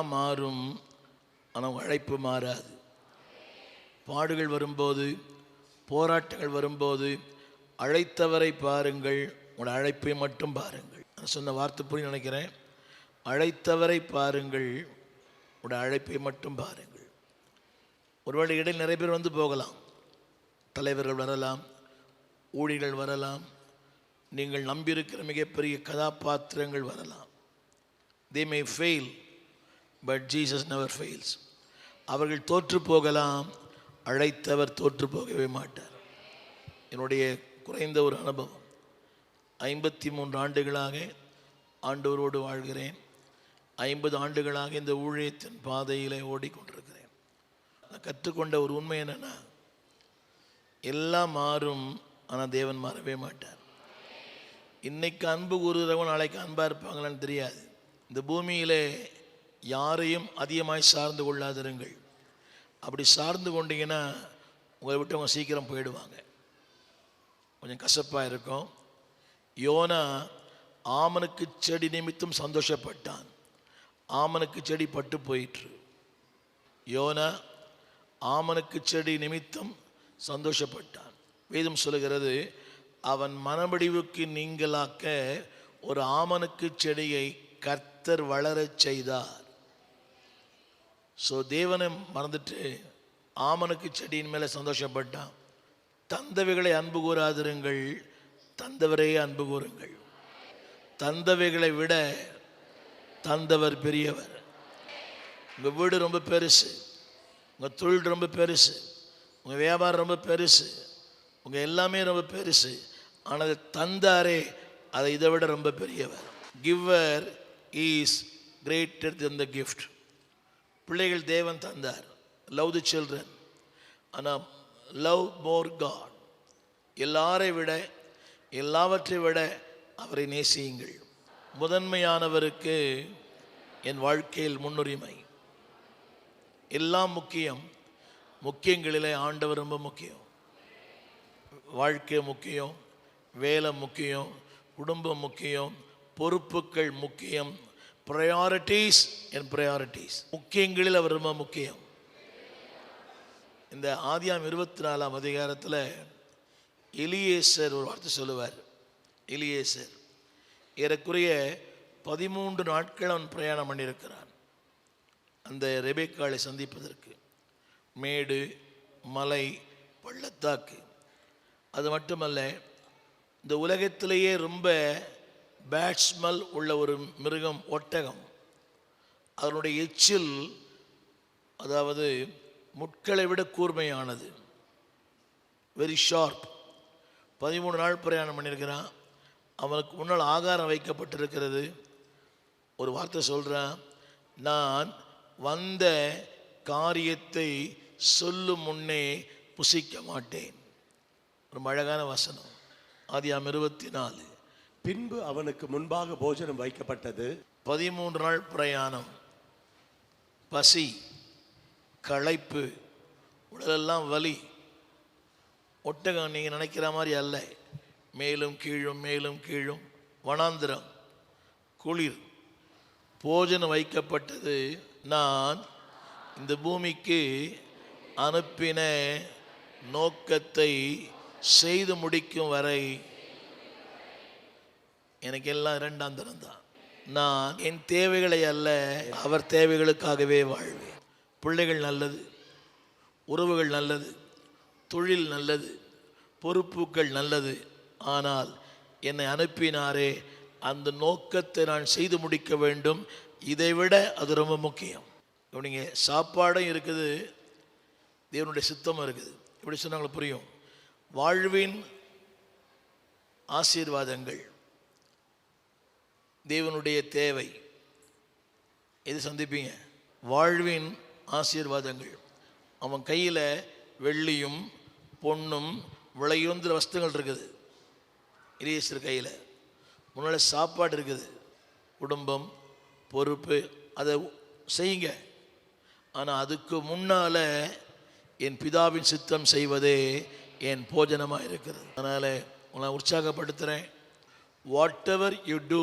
எல்லாம் மாறும், ஆனால் அழைப்பு மாறாது. பாடுகள் வரும்போது, போராட்டங்கள் வரும்போது அழைத்தவரை பாருங்கள், உங்களோட அழைப்பை மட்டும் பாருங்கள். நான் சொன்ன வார்த்தை புரிய நினைக்கிறேன். அழைத்தவரை பாருங்கள், உங்களோட அழைப்பை மட்டும் பாருங்கள். ஒருவேளை இடையில் நிறைய பேர் வந்து போகலாம், தலைவர்கள் வரலாம், ஊழியர்கள் வரலாம், நீங்கள் நம்பியிருக்கிற மிகப்பெரிய கதாபாத்திரங்கள் வரலாம். They may fail, but Jesus never fails. அவர்கள் தோற்று போகலாம், அழைத்தவர் தோற்று போகவே மாட்டார். என்னுடைய குறைந்த ஒரு அனுபவம், 53 ஆண்டுகளாக ஆண்டவரோடு வாழ்கிறேன். 50 ஆண்டுகளாக இந்த ஊழியத்தின் பாதையில் ஓடிக்கொண்டிருக்கிறேன். நான் கற்றுக்கொண்ட ஒரு உண்மை என்னென்னா, எல்லாம் மாறும், ஆனால் தேவன் மாறவே மாட்டார். இன்னைக்கு அன்பு கூறுகிறவன் நாளைக்கு அன்பாக இருப்பாங்களான்னு தெரியாது. இந்த பூமியிலே யாரையும் அதிகமாய் சார்ந்து கொள்ளாதிருங்கள். அப்படி சார்ந்து கொண்டீங்கன்னா உங்களை விட்டு அவங்க சீக்கிரம் போயிடுவாங்க. கொஞ்சம் கசப்பாக இருக்கும். யோனா ஆமனுக்கு செடி நிமித்தம் சந்தோஷப்பட்டான், ஆமனுக்கு செடி பட்டு போயிற்று. யோனா ஆமனுக்கு செடி நிமித்தம் சந்தோஷப்பட்டான். வேதம் சொல்லுகிறது, அவன் மனமடிவுக்கு நீங்களாக்க ஒரு ஆமனுக்கு செடியை கர்த்தர் வளரச் செய்தார். ஸோ தேவனை மறந்துட்டு ஆமனுக்கு செடியின் மேலே சந்தோஷப்பட்டான். தந்தவைகளை அன்பு கூறாதிருங்கள், தந்தவரையே அன்பு கூறுங்கள். தந்தவைகளை விட தந்தவர் பெரியவர். உங்கள் வீடு ரொம்ப பெருசு, உங்கள் தொழில் ரொம்ப பெருசு, உங்கள் வியாபாரம் ரொம்ப பெருசு, உங்கள் எல்லாமே ரொம்ப பெருசு. ஆனால் தந்தாரே அதை இதை விட ரொம்ப பெரியவர். Giver is greater than the gift. பிள்ளைகள் தேவன் தந்தார், லவ் தி சில்ட்ரன். ஆனால் லவ் மோர் காட். எல்லாரை விட, எல்லாவற்றை விட அவரை நேசியுங்கள். முதன்மையானவருக்கு என் வாழ்க்கையில் முன்னுரிமை. எல்லாம் முக்கியம், முக்கியங்களிலே ஆண்டவர் ரொம்ப முக்கியம். வாழ்க்கை முக்கியம், வேலை முக்கியம், குடும்பம் முக்கியம், பொறுப்புகள் முக்கியம். ப்ரையாரிட்டிஸ் அண்ட் ப்ரையாரிட்டிஸ், முக்கியங்களில் அவர் ரொம்ப முக்கியம். இந்த ஆதியாம் 24ஆம் அதிகாரத்தில் எலியேசர் ஒரு வார்த்தை சொல்லுவார். எலியேசர் ஏறக்குறைய 13 நாட்கள் அவன் பிரயாணம் பண்ணியிருக்கிறான் அந்த ரெபேக்காளை சந்திப்பதற்கு. மேடு, மலை, பள்ளத்தாக்கு. அது மட்டுமல்ல, இந்த உலகத்திலேயே ரொம்ப பேட் ஸ்மெல் உள்ள ஒரு மிருகம் ஒட்டகம். அதனுடைய எச்சில், அதாவது முட்களை விட கூர்மையானது, வெரி ஷார்ப். 13 நாள் பிரயாணம் பண்ணியிருக்கிறான். அவனுக்கு முன்னால் ஆகாரம் வைக்கப்பட்டிருக்கிறது. ஒரு வார்த்தை சொல்கிறான், நான் வந்த காரியத்தை சொல்லும் முன்னே புசிக்க மாட்டேன். ஒரு அழகான வசனம், ஆதியாம் 24. பின்பு அவனுக்கு முன்பாக போஜனம் வைக்கப்பட்டது. 13 நாள் பிரயாணம், பசி, களைப்பு, உடலெல்லாம் வலி. ஒட்டகம் நீங்கள் நினைக்கிற மாதிரி அல்ல, மேலும் கீழும் மேலும் கீழும், வனாந்திரம், குளிர். போஜனம் வைக்கப்பட்டது. நான் இந்த பூமிக்கு அனுப்பின நோக்கத்தை செய்து முடிக்கும் வரை எனக்கு எல்லாம் 2ஆம் தரம் தான். நான் என் தேவைகளை அல்ல, அவர் தேவைகளுக்காகவே வாழ்வேன். பிள்ளைகள் நல்லது, உறவுகள் நல்லது, தொழில் நல்லது, பொறுப்புகள் நல்லது. ஆனால் என்னை அனுப்பினாரே, அந்த நோக்கத்தை நான் செய்து முடிக்க வேண்டும். இதை விட அது ரொம்ப முக்கியம். இப்படிங்க சாப்பாடும் இருக்குது, தேவனுடைய சித்தமும் இருக்குது. இப்படி சொன்னாங்களே புரியும். வாழ்வின் ஆசீர்வாதங்கள், தேவனுடைய தேவை, எது சந்திப்பீங்க? வாழ்வின் ஆசீர்வாதங்கள். அவன் கையில் வெள்ளியும் பொன்னும் விலையுந்திர வஸ்துகள் இருக்குது. எலியேசர் கையில் முன்னால் சாப்பாடு இருக்குது, குடும்பம், பொறுப்பு, அதை செய்யுங்க. ஆனால் அதுக்கு முன்னால் என் பிதாவின் சித்தம் செய்வதே என் போஜனமாக இருக்கிறது. அதனால் உங்களை உற்சாகப்படுத்துகிறேன். Whatever you do,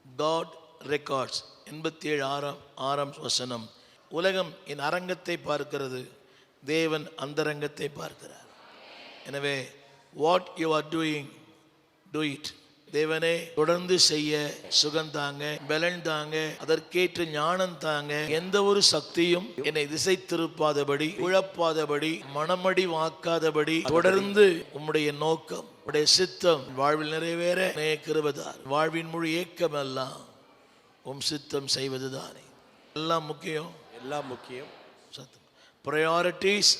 God records. 87 ஆறாம் வசனம். உலகம் என் அரங்கத்தை பார்க்கிறது, தேவன் அந்தரங்கத்தை பார்க்கிறார். எனவே what you are doing, do it. தேவனே தொடர்ந்து செய்ய சுகம் தாங்க, பலன் தாங்க, அதற்கேற்ற ஞானம் தாங்க. எந்த ஒரு சக்தியும் என்னை திசை திருப்பாதபடி, குழப்பாதபடி, மனமடி வாக்காதபடி தொடர்ந்து உம்முடைய நோக்கம், உம்முடைய சித்தம் வாழ்வில் நிறைவேற கிருபைதார். வாழ்வின் முழு ஏக்கம் எல்லாம் உம் சித்தம் செய்வதுதானே. எல்லாம் முக்கியம், எல்லாம் முக்கியம். சத்தம். Priorities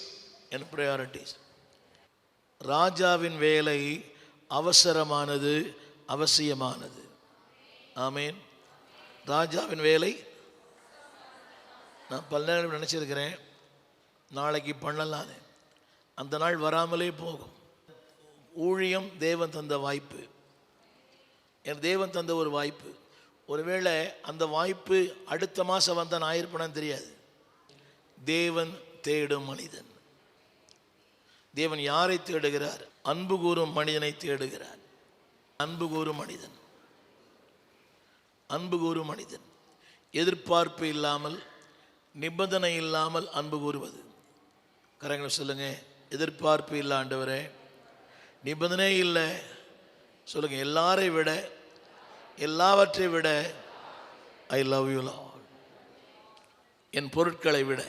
and priorities. ராஜாவின் வேலை அவசரமானது, அவசியமானது. ஆமேன். ராஜாவின் வேலை நான் பல நேரம் நினச்சிருக்கிறேன், நாளைக்கு பண்ணலான்னு. அந்த நாள் வராமலே போகும். ஊழியம் தேவன் தந்த வாய்ப்பு, என் தேவன் தந்த ஒரு வாய்ப்பு. ஒருவேளை அந்த வாய்ப்பு அடுத்த மாதம் வந்த நான் ஆயிருப்பேன்னு தெரியாது. தேவன் தேடும் மனிதன். தேவன் யாரை தேடுகிறார்? அன்பு கூறும் மனிதனை தேடுகிறார். அன்பு கூறும் மனிதன், அன்பு கூறும் மனிதன். எதிர்பார்ப்பு இல்லாமல், நிபந்தனை இல்லாமல் அன்பு கூறுவது. கரங்களை சொல்லுங்க. எதிர்பார்ப்பு இல்லை ஆண்டவரே, நிபந்தனை இல்லை. சொல்லுங்க. எல்லாரை விட, எல்லாவற்றை விட ஐ லவ் யூ லார்ட். என் பொருட்களை விட,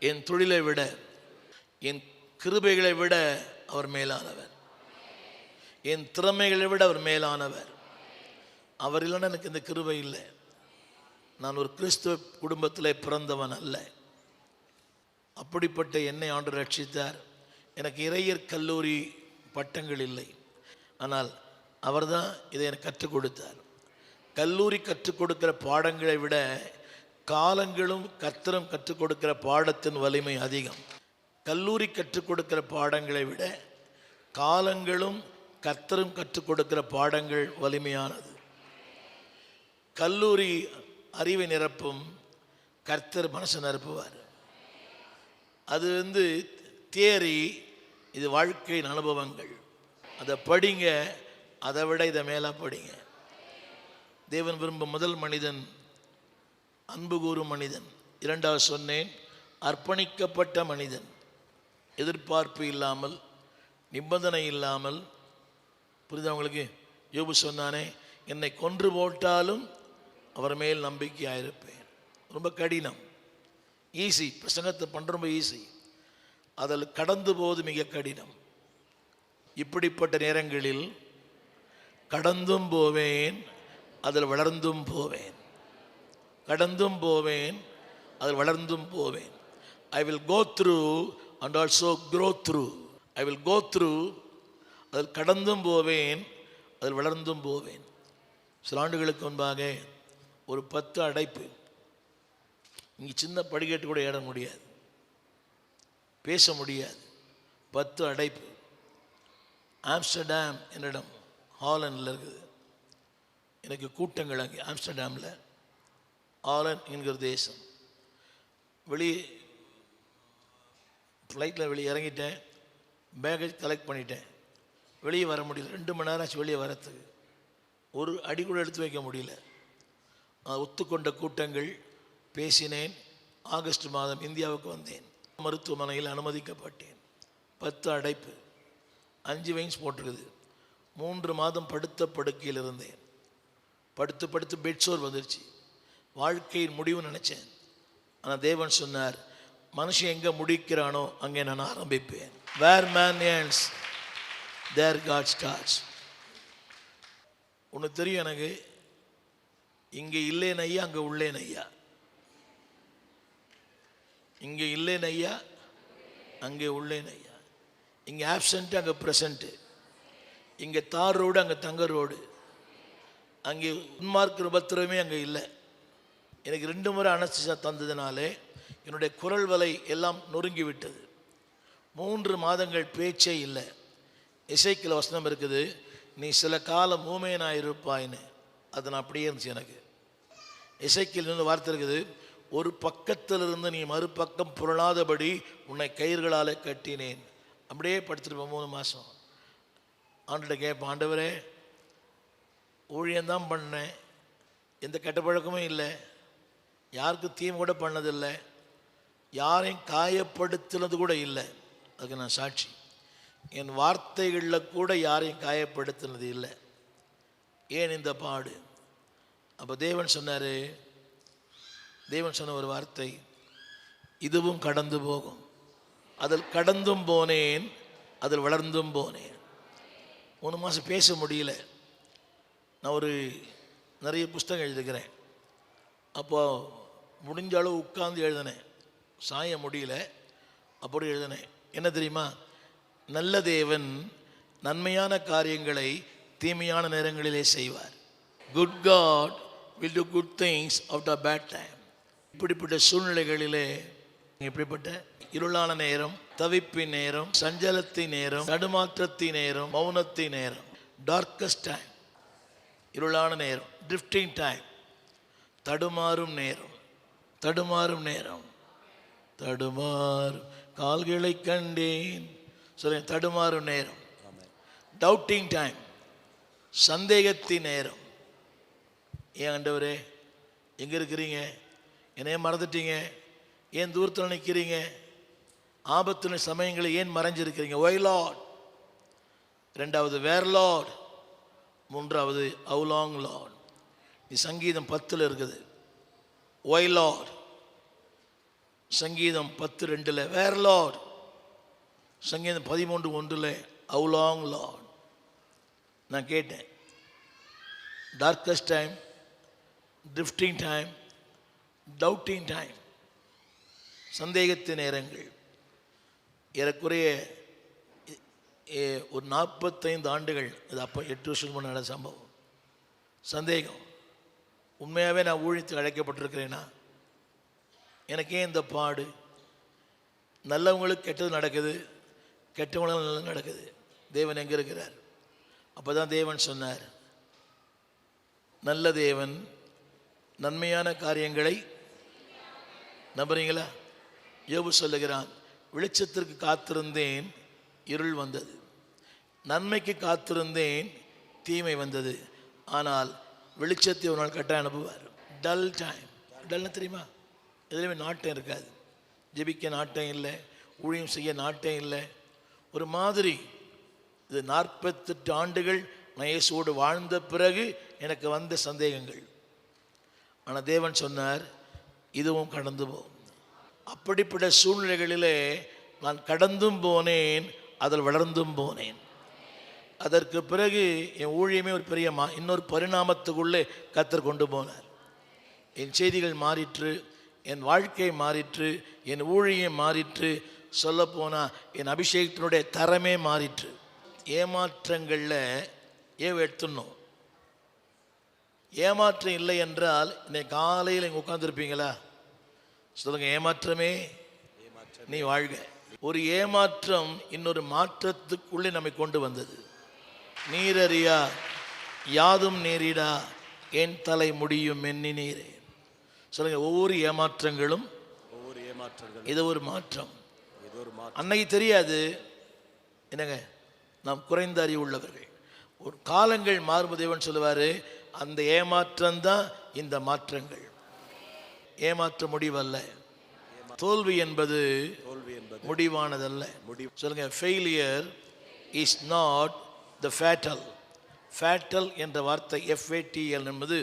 என் தொழிலை விட, என் கிருபைகளை விட அவர் மேலானவர். என் திறமைகளை விட அவர் மேலானவர். அவர் இல்லைன்னா எனக்கு இந்த கிருபை இல்லை. நான் ஒரு கிறிஸ்துவ குடும்பத்தில் பிறந்தவன் அல்ல. அப்படிப்பட்ட என்னை ஆண்டவர் ரட்சித்தார். எனக்கு இறையர் கல்லூரி பட்டங்கள் இல்லை, ஆனால் அவர் தான் இதை எனக்கு கற்றுக் கொடுத்தார். கல்லூரி கற்றுக் கொடுக்கிற பாடங்களை விட காலங்களும் கர்த்தரும் கற்றுக் கொடுக்கிற பாடத்தின் வலிமை அதிகம். கல்லூரி கற்றுக் கொடுக்கிற பாடங்களை விட காலங்களும் கர்த்தரும் கற்றுக் கொடுக்கிற பாடங்கள் வலிமையானது. கல்லூரி அறிவை நிரப்பும், கர்த்தர் மனசை நிரப்புவார். அது தியரி, இது வாழ்க்கையின் அனுபவங்கள். அதை படிங்க, அதை விட இதை மேலே படிங்க. தேவன் விரும்பும் முதல் மனிதன் அன்பு கூறும் மனிதன். இரண்டாவது சொன்னேன், அர்ப்பணிக்கப்பட்ட மனிதன். எதிர்பார்ப்பு இல்லாமல், நிபந்தனை இல்லாமல். புரியுதா உங்களுக்கு? யோபு சொன்னானே, என்னை கொன்று போட்டாலும் அவர் மேல் நம்பிக்கையாயிருப்பேன். ரொம்ப கடினம். ஈஸி, பிரசங்கத்தை பண்ணுற ரொம்ப ஈஸி, அதில் கடந்து போவது மிக கடினம். இப்படிப்பட்ட நேரங்களில் கடந்தும் போவேன், அதில் வளர்ந்தும் போவேன். கடந்தும் போவேன், அதில் வளர்ந்தும் போவேன். I will go through and also grow through. I will go through, அதில் கடந்தும் போவேன், அதில் வளர்ந்தும் போவேன். சில ஆண்டுகளுக்கு முன்பாக ஒரு 10 அடைப்பு. இங்கே சின்ன படிக்கட்டு கூட ஏற முடியாது, பேச முடியாது. 10 அடைப்பு. ஆம்ஸ்டர்டாம் என்னிடம், ஹாலண்டில் இருக்குது. எனக்கு கூட்டங்கள் அங்கே ஆம்ஸ்டர்டாமில். ஹாலண்ட் என்கிற தேசம். வெளியே ஃப்ளைட்டில் வெளியே இறங்கிட்டேன், பேக்கேஜ் கலெக்ட் பண்ணிட்டேன். வெளியே வர முடியல. 2 மணி நேரம் ஆச்சு வெளியே வரத்துக்கு. ஒரு அடி கூட எடுத்து வைக்க முடியல. ஒத்துக்கொண்ட கூட்டங்கள் பேசினேன். ஆகஸ்ட் மாதம் இந்தியாவுக்கு வந்தேன். மருத்துவமனையில் அனுமதிக்கப்பட்டேன். 10 அடைப்பு, 5 வெயின்ஸ் போட்டிருக்குது. 3 மாதம் படுத்த படுக்கையில் இருந்தேன். படுத்து படுத்து பெட்சோர் வந்துருச்சு. வாழ்க்கையின் முடிவு நினச்சேன். ஆனால் தேவன் சொன்னார், மனுஷன் எங்கே முடிக்கிறானோ அங்கே நான் ஆரம்பிப்பேன். வேர் man ends, there God starts. ஒன்று தெரியும் எனக்கு, இங்கே இல்லேன் ஐயா, அங்கே உள்ளேன் ஐயா. இங்கே இல்லேன் ஐயா, அங்கே உள்ளேன் ஐயா. இங்கே ஆப்சண்ட்டு, அங்கே ப்ரெசண்ட்டு. இங்கே தார் ரோடு, அங்கே தங்க ரோடு. அங்கே உன்மார்க்க உபத்திரமே அங்கே இல்லை. எனக்கு 2 முறை அனஸ்தீசியா தந்ததுனாலே என்னுடைய குரல் வலை எல்லாம் நொறுங்கி விட்டது. 3 மாதங்கள் பேச்சே இல்லை. இசைக்கில் வசனம் இருக்குது, நீ சில காலம் ஊமையனாயிருப்பாயின்னு. அது நான் அப்படியே இருந்துச்சு எனக்கு. இசைக்கில் இருந்து வார்த்தை இருக்குது, ஒரு பக்கத்திலிருந்து நீ மறுபக்கம் புரளாதபடி உன்னை கயிறுகளால் கட்டினேன். அப்படியே படுத்துருப்பேன் 3 மாதம். ஆண்டுகிட்ட கேட்பேன், ஆண்டவரே ஊழியந்தான் பண்ணேன், எந்த கெட்ட பழக்கமும் இல்லை, யாருக்கும் தீமை கூட பண்ணதில்லை, யாரையும் காயப்படுத்தினது கூட இல்லை. அதுக்கு நான் சாட்சி. என் வார்த்தைகளில் கூட யாரையும் காயப்படுத்தினது இல்லை. ஏன் இந்த பாடு? அப்போ தேவன் சொன்ன ஒரு வார்த்தை, இதுவும் கடந்து போகும். அதில் கடந்தும் போனேன், அதில் வளர்ந்தும் போனேன். 3 மாதம் பேச முடியல. நான் நிறைய புஸ்தகம் எழுதுகிறேன். அப்போ முடிஞ்ச அளவு உட்கார்ந்து எழுதினேன். சாய முடியல, அப்படி எழுதினேன். என்ன தெரியுமா? நல்ல தேவன் நன்மையான காரியங்களை தீமையான நேரங்களிலே செய்வார். Good God will do good things after bad time. இப்படிப்பட்ட சூழ்நிலைகளிலே, இப்படிப்பட்ட இருளான நேரம், தவிப்பின் நேரம், சஞ்சலத்தின் நேரம், தடுமாற்றத்தின் நேரம், மௌனத்தின் நேரம், டார்க்கஸ்ட் டைம், இருளான நேரம், ட்ரிஃப்டிங் டைம், தடுமாறும் நேரம், கால்களை கண்டேன் சொல்ல, தடுமாறும் நேரம், டவுட்டிங் டைம், சந்தேகத்தின் நேரம். ஏன் ஆண்டவரே எங்கே இருக்கிறீங்க? என்னையே மறந்துட்டீங்க? ஏன் தூரத்தில் நிற்கிறீங்க? ஆபத்தின சமயங்களை ஏன் மறைஞ்சிருக்கிறீங்க? Why Lord. 2வது வேர் லார்ட். 3வது ஹவ் லாங் லார்ட். இது சங்கீதம் 10 இருக்குது. Why Lord. சங்கீதம் 10:2 வேர் லார்ட். சங்கீதம் 13:1 ஹவ் லாங் லார்ட். நான் கேட்டேன், darkest time, drifting time, doubting time, சந்தேகத்தின் நேரங்கள். ஏறக்குறைய ஒரு 45 ஆண்டுகள், இது அப்போ 8 வருஷத்துக்கு முன்னாடி சம்பவம். சந்தேகம். உண்மையாகவே நான் ஊழியத்துக்கு அழைக்கப்பட்டிருக்கிறேன்னா? எனக்கே இந்த பாடு. நல்லவங்களுக்கு கெட்டது நடக்குது, கெட்டவங்களுக்கு நல்லது நடக்குது. தேவன் எங்கே இருக்கிறார்? அப்போ தான் தேவன் சொன்னார், நல்ல தேவன் நன்மையான காரியங்களை, நம்புறீங்களா? யோபு சொல்லுகிறான், வெளிச்சத்திற்கு காத்திருந்தேன், இருள் வந்தது. நன்மைக்கு காத்திருந்தேன், தீமை வந்தது. ஆனால் வெளிச்சத்தை ஒரு நாள் கட்டாயம் அனுப்புவார். Dull time. டல்னு தெரியுமா? எதுலையுமே நாட்டம் இருக்காது. ஜெபிக்க நாட்டம் இல்லை, ஊழியம் செய்ய நாட்டம் இல்லை. ஒரு மாதிரி. இது 48 ஆண்டுகள் நான் இயேசுவோடு வாழ்ந்த பிறகு எனக்கு வந்த சந்தேகங்கள். ஆனால் தேவன் சொன்னார், இதுவும் கடந்து போகும். அப்படிப்பட்ட சூழ்நிலைகளிலே நான் கடந்தும் போனேன், அதில் வளர்ந்தும் போனேன். அதற்கு பிறகு என் ஊழியமே ஒரு பெரிய இன்னொரு பரிணாமத்துக்குள்ளே கர்த்தர் கொண்டு போனார். என் செய்திகள் மாறிற்று, என் வாழ்க்கை மாறிற்று, என் ஊழியம் மாறிற்று. சொல்லப்போனால் என் அபிஷேகத்தினுடைய தரமே மாறிற்று. ஏமாற்றங்களில் எடுத்துடணும். ஏமாற்றம் இல்லை என்றால் இன்னைக்கு காலையில் இங்கே உட்காந்துருப்பீங்களா? சொல்லுங்க, ஏமாற்றமே நீ வாழ்க. ஒரு ஏமாற்றம் இன்னொரு மாற்றத்துக்குள்ளே நம்மை கொண்டு வந்தது. நீரறியா யாதும் நேரிடா, என் தலை முடியும் எண்ணி நீரே. சொல்லுங்க, ஒவ்வொரு ஏமாற்றங்களும் இது ஒரு மாற்றம். அன்னைக்கு தெரியாது. என்னங்க, நாம் குறைந்த அறிவு உள்ளவர்கள். ஒரு காலங்கள் மாறும் தேவன் சொல்லுவார், அந்த ஏமாற்றம் தான் இந்த மாற்றங்கள். ஏமாற்ற முடிவல்ல. தோல்வி என்பது முடிவானதல்ல. சொல்லுங்க, failure is not the fatal. Fatal என்ற வார்த்தை FATL என்பது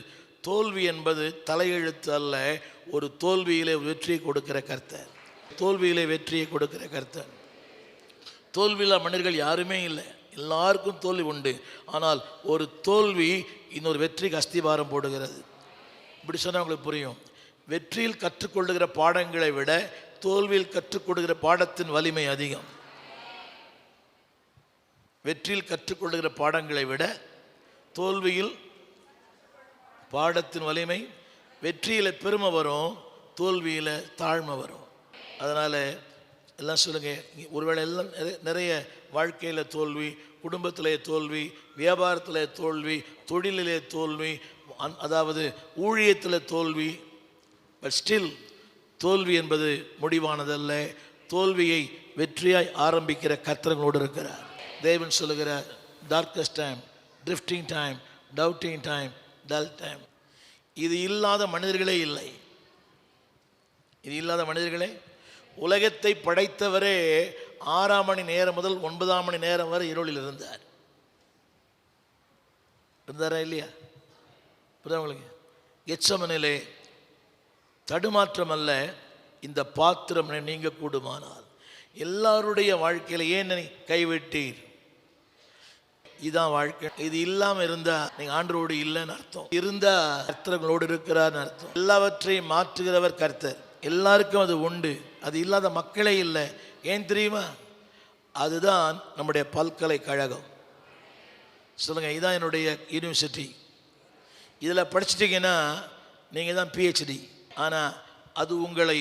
தோல்வி என்பது தலையெழுத்து அல்ல. ஒரு தோல்வியிலே வெற்றியை கொடுக்கிற கர்த்தர். தோல்வியிலே வெற்றியை கொடுக்கிற கர்த்தர். தோல்வியில்லா மனிதர்கள் யாருமே இல்லை. எல்லாருக்கும் தோல்வி உண்டு. ஆனால் ஒரு தோல்வி இன்னொரு வெற்றிக்கு அஸ்திவாரம் போடுகிறது. இப்படி சொன்னால் உங்களுக்கு புரியும். வெற்றியில் கற்றுக்கொள்ளுகிற பாடங்களை விட தோல்வியில் கற்றுக்கொள்கிற பாடத்தின் வலிமை அதிகம். வெற்றியில் கற்றுக்கொள்ளுகிற பாடங்களை விட தோல்வியில் பாடத்தின் வலிமை. வெற்றியில் பெருமை வரும், தோல்வியில் தாழ்மை வரும். அதனால் எல்லாம் சொல்லுங்கள், ஒருவேளை எல்லாம் நிறைய வாழ்க்கையில் தோல்வி, குடும்பத்திலே தோல்வி, வியாபாரத்தில் தோல்வி, தொழிலிலே தோல்வி, அதாவது ஊழியத்தில் தோல்வி. பட் ஸ்டில் தோல்வி என்பது முடிவானதல்ல. தோல்வியை வெற்றியாய் ஆரம்பிக்கிற கர்த்தர்களோடு இருக்கிறார். தேவன் சொல்லுகிறார், darkest time, drifting time, doubting time, dull time. இது இல்லாத மனிதர்களே இல்லை. இது இல்லாத மனிதர்களே. உலகத்தை படைத்தவரே 6 மணி நேரம் முதல் 9 மணி நேரம் வரை இருளில் இருந்தாரா இல்லையா? புரியுதா உங்களுக்கு? கெத்செமனிலே தடுமாற்றம் அல்ல, இந்த பாத்திரம் நீங்க கூடுமானால். எல்லாருடைய வாழ்க்கையில ஏன் நீ கைவிட்டீர்? இதான் வாழ்க்கை. இது இல்லாம இருந்தா நீங்க ஆண்டவரோடு இல்லைன்னு அர்த்தம். இருந்தா கர்த்தர்களோடு இருக்கிறார்னு அர்த்தம். எல்லாவற்றையும் மாற்றுகிறவர் கர்த்தர். எல்லாருக்கும் அது உண்டு. அது இல்லாத மக்களே இல்லை. ஏன் தெரியுமா? அதுதான் நம்முடைய பல்கலைக்கழகம். சொல்லுங்க, இதுதான் என்னுடைய யூனிவர்சிட்டி. இதில் படிச்சிட்டிங்கன்னா நீங்கள் தான் பிஹெச்டி. ஆனால் அது உங்களை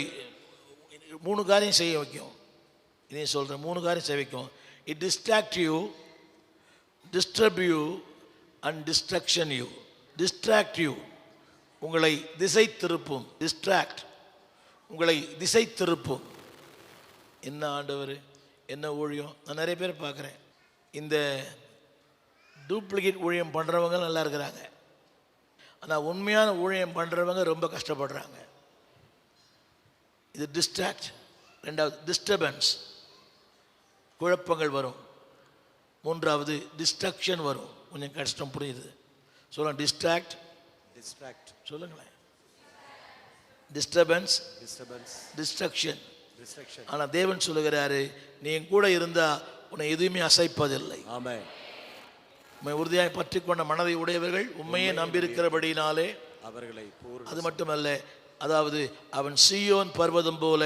3 காரியம் செய்ய வைக்கும். இதையும் சொல்கிறேன், 3 காரியம் செய்ய வைக்கும். It distract you, disturb you and destruction you. Distract you, உங்களை திசை திருப்பும். டிஸ்ட்ராக்ட், உங்களை திசை திருப்பும். என்ன ஆண்டவர், என்ன ஊழியம். நான் நிறைய பேர் பார்க்குறேன், இந்த டூப்ளிகேட் ஊழியம் பண்ணுறவங்க நல்லா இருக்கிறாங்க. ஆனால் உண்மையான ஊழியம் பண்ணுறவங்க ரொம்ப கஷ்டப்படுறாங்க. இது டிஸ்ட்ராக்ட். 2வது டிஸ்டர்பன்ஸ், குழப்பங்கள் வரும். 3வது டிஸ்ட்ரக்ஷன் வரும். கொஞ்சம் கஷ்டம், புரியுது? சொல்லுங்க, டிஸ்ட்ராக்ட், டிஸ்ட்ராக்ட். சொல்லுங்களேன். Disturbance, disturbance, destruction. டிஸ்ட்ராக்ஷன். ஆனால் தேவன் சொல்லுகிறாரு, நீ என் கூட இருந்தா உன்னை எதுவுமே அசைப்பதில்லை. ஆமென். உம்மை உறுதியாய் பற்றி கொண்ட மனதை உடையவர்கள் உண்மையே நம்பியிருக்கிறபடினாலே அவர்களை அது மட்டுமல்ல, அதாவது அவன் சீயோன் பர்வதம் போல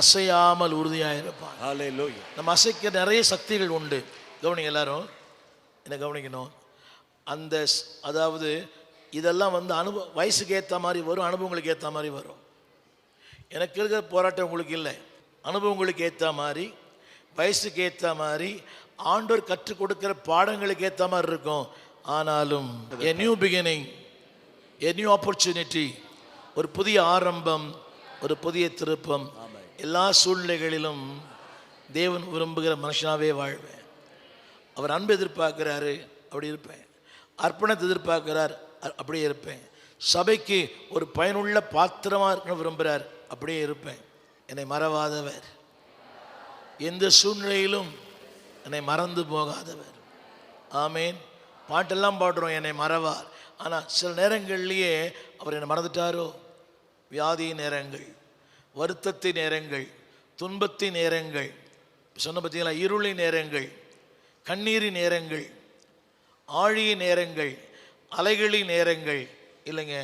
அசையாமல் உறுதியாயிருப்பான். ஹல்லேலூயா. நம்ம அசைக்க நிறைய சக்திகள் உண்டு. கவனிங்க, எல்லாரும் என்ன கவனிக்கணும். அந்த அதாவது இதெல்லாம் வயசுக்கு ஏற்ற மாதிரி வரும், அனுபவங்களுக்கு ஏற்ற மாதிரி வரும். எனக்கு இருக்கிற போராட்டம் உங்களுக்கு இல்லை. அனுபவங்களுக்கு ஏற்ற மாதிரி, வயசுக்கு ஏற்ற மாதிரி, ஆண்டவர் கற்றுக் கொடுக்கிற பாடங்களுக்கு ஏற்ற மாதிரி இருக்கும். ஆனாலும் a new beginning, a new opportunity, ஒரு புதிய ஆரம்பம், ஒரு புதிய திருப்பம். எல்லா சூழ்நிலைகளிலும் தேவன் விரும்புகிற மனுஷனாவே வாழ்வேன். அவர் அன்பு எதிர்பார்க்கிறாரு, அப்படி இருப்பேன். அர்ப்பணத்தை எதிர்பார்க்கிறார், அப்படியே இருப்பேன். சபைக்கு ஒரு பயனுள்ள பாத்திரமாக இருக்கணும் விரும்புகிறார், அப்படியே இருப்பேன். என்னை மறவாதவர், எந்த சூழ்நிலையிலும் என்னை மறந்து போகாதவர். ஆமேன். பாட்டெல்லாம் பாடுறோம், என்னை மறவார். ஆனால் சில நேரங்கள்லேயே அவர் என்னை மறந்துட்டாரோ. வியாதியின் நேரங்கள், வருத்தத்தின் நேரங்கள், துன்பத்தின் நேரங்கள், சொன்ன பார்த்தீங்களா, இருளின் நேரங்கள், கண்ணீரின் நேரங்கள், ஆழியின் நேரங்கள், அலைகளின் நேரங்கள். இல்லைங்க,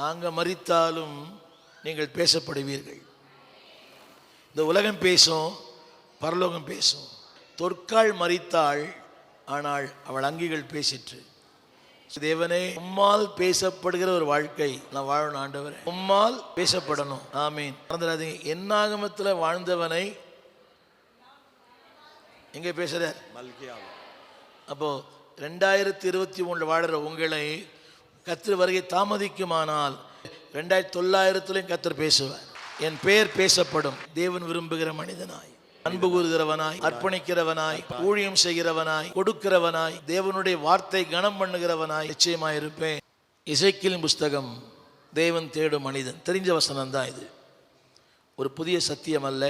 நாங்கள் மரித்தாலும் நீங்கள் பேசப்படுவீர்கள். இந்த உலகம் பேசும், பரலோகம் பேசும். தொற்காள் மரித்தாள், ஆனால் அவள் அங்கிகள் பேசிற்று. தேவனே, உம்மால் பேசப்படுகிற ஒரு வாழ்க்கை நான் வாழணும் ஆண்டவரே. உம்மால் பேசப்படணும். ஆமீன். மறந்துடாதீங்க, என்னாகமத்தில் வாழ்ந்தவனை எங்கே பேசுறார்? மல்கியாவில். அப்போ 2023 வாழற உங்களை கர்த்தர் வருகை தாமதிக்குமானால் 2900 கர்த்தர் பேசுவார். என் பெயர் பேசப்படும். தேவன் விரும்புகிற மனிதனாய், அன்பு கூறுகிறவனாய், அர்ப்பணிக்கிறவனாய், ஊழியம் செய்கிறவனாய், கொடுக்கிறவனாய், தேவனுடைய வார்த்தை கனம் பண்ணுகிறவனாய் நிச்சயமாய் இருப்பேன். எசேக்கியேலின் புஸ்தகம், தேவன் தேடும் மனிதன். தெரிஞ்ச வசனம் தான் இது. ஒரு புதிய சத்தியம் அல்ல,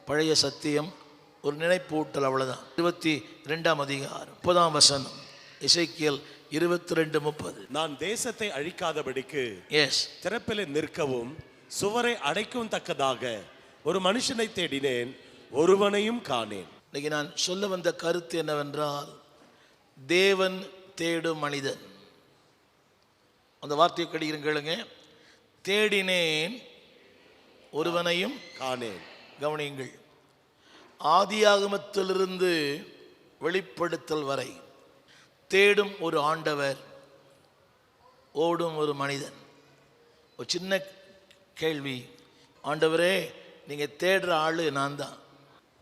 பழைய சத்தியம், ஒரு நினைப்பூட்டல், அவ்வளவுதான். 22ஆம் அதிகாரம் 30ஆம் வசனம். எசேக்கியேல் 22:30. நான் தேசத்தை அழிக்காதபடிக்கு திறப்பிலே நிற்கவும் சுவரை அடைக்கும் தக்கதாக ஒரு மனுஷனை தேடினேன், ஒருவனையும் காணேன். இன்னைக்கு நான் சொல்ல வந்த கருத்து என்னவென்றால், தேவன் தேடும் மனிதன். அந்த வார்த்தையை கேளுங்க. தேடினேன், ஒருவனையும் காணேன். கவனியுங்கள். ஆதியாகமத்திலிருந்து வெளிப்படுத்தல் வரை தேடும் ஒரு ஆண்டவர், ஓடும் ஒரு மனிதன். ஒரு சின்ன கேள்வி, ஆண்டவரே நீங்கள் தேடுற ஆளு நான் தான்.